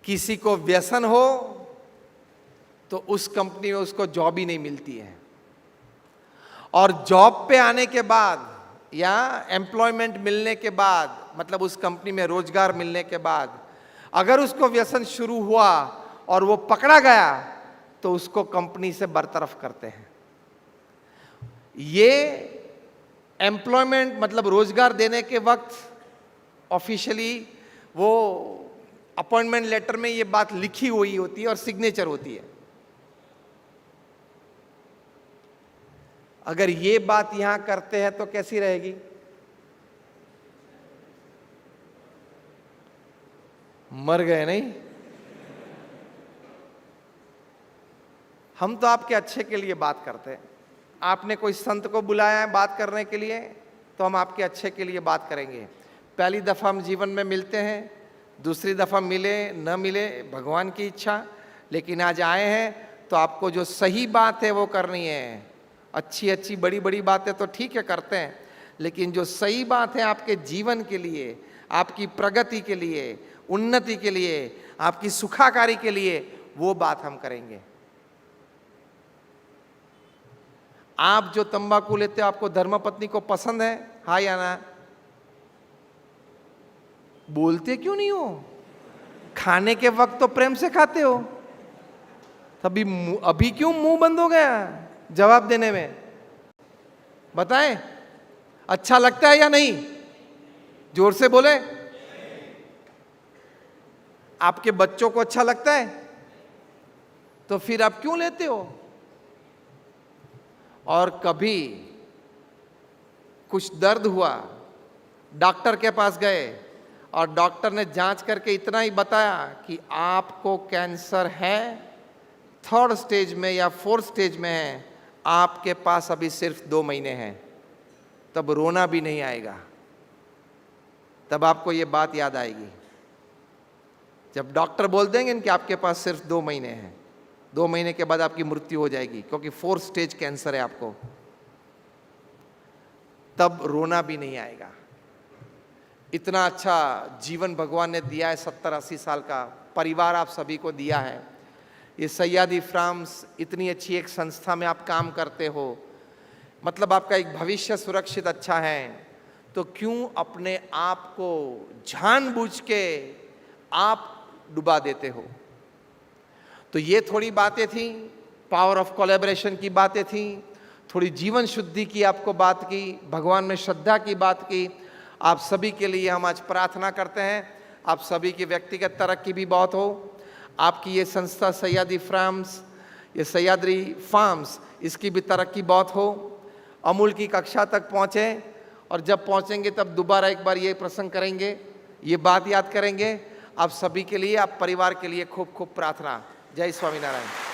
किसी को व्यसन हो तो उस कंपनी में उसको जॉब ही नहीं मिलती है। और जॉब पे आने के बाद या एम्प्लॉयमेंट मिलने के बाद, मतलब उस कंपनी में रोजगार मिलने के बाद, अगर उसको व्यसन शुरू हुआ और वो पकड़ा गया तो उसको कंपनी से बरतरफ करते हैं। ये एम्प्लॉयमेंट मतलब रोजगार देने के वक्त ऑफिशियली वो अपॉइंटमेंट लेटर में ये बात लिखी हुई होती है और सिग्नेचर होती है। अगर ये बात यहां करते हैं तो कैसी रहेगी? मर गए नहीं? हम तो आपके अच्छे के लिए बात करते हैं। आपने कोई संत को बुलाया है बात करने के लिए, तो हम आपके अच्छे के लिए बात करेंगे। पहली दफ़ा हम जीवन में मिलते हैं, दूसरी दफ़ा मिले न मिले भगवान की इच्छा, लेकिन आज आए हैं तो आपको जो सही बात है वो करनी है। अच्छी अच्छी बड़ी बड़ी बातें तो ठीक है करते हैं, लेकिन जो सही बात है आपके जीवन के लिए, आपकी प्रगति के लिए, उन्नति के लिए, आपकी सुखाकारी के लिए, वो बात हम करेंगे। आप जो तंबाकू लेते हो, आपको धर्मपत्नी को पसंद है, हाँ या ना? बोलते क्यों नहीं हो? खाने के वक्त तो प्रेम से खाते हो, तभी अभी क्यों मुंह बंद हो गया जवाब देने में? बताएं, अच्छा लगता है या नहीं? जोर से बोले। आपके बच्चों को अच्छा लगता है, तो फिर आप क्यों लेते हो? और कभी कुछ दर्द हुआ, डॉक्टर के पास गए और डॉक्टर ने जांच करके इतना ही बताया कि आपको कैंसर है, 3rd स्टेज में या 4th स्टेज में है, आपके पास अभी सिर्फ 2 महीने हैं, तब रोना भी नहीं आएगा। तब आपको ये बात याद आएगी। जब डॉक्टर बोल देंगे कि आपके पास सिर्फ 2 महीने हैं, 2 महीने के बाद आपकी मृत्यु हो जाएगी क्योंकि 4th स्टेज कैंसर है आपको, तब रोना भी नहीं आएगा। इतना अच्छा जीवन भगवान ने दिया है, 70-80 साल का परिवार आप सभी को दिया है। ये सैयदी फ्राम्स, इतनी अच्छी एक संस्था में आप काम करते हो, मतलब आपका एक भविष्य सुरक्षित अच्छा है, तो क्यों अपने आप को जानबूझ के आप डुबा देते हो? तो ये थोड़ी बातें थी, पावर ऑफ कोलैबोरेशन की बातें थी, थोड़ी जीवन शुद्धि की आपको बात की, भगवान में श्रद्धा की बात की। आप सभी के लिए हम आज प्रार्थना करते हैं, आप सभी की व्यक्तिगत तरक्की भी बहुत हो। आपकी ये संस्था सैयदी फ्राम्स, ये सह्याद्री फार्म्स, इसकी भी तरक्की बहुत हो, अमूल की कक्षा तक पहुँचे, और जब पहुँचेंगे तब दोबारा एक बार ये प्रसंग करेंगे, ये बात याद करेंगे। आप सभी के लिए, आप परिवार के लिए खूब खूब प्रार्थना। जय स्वामीनारायण।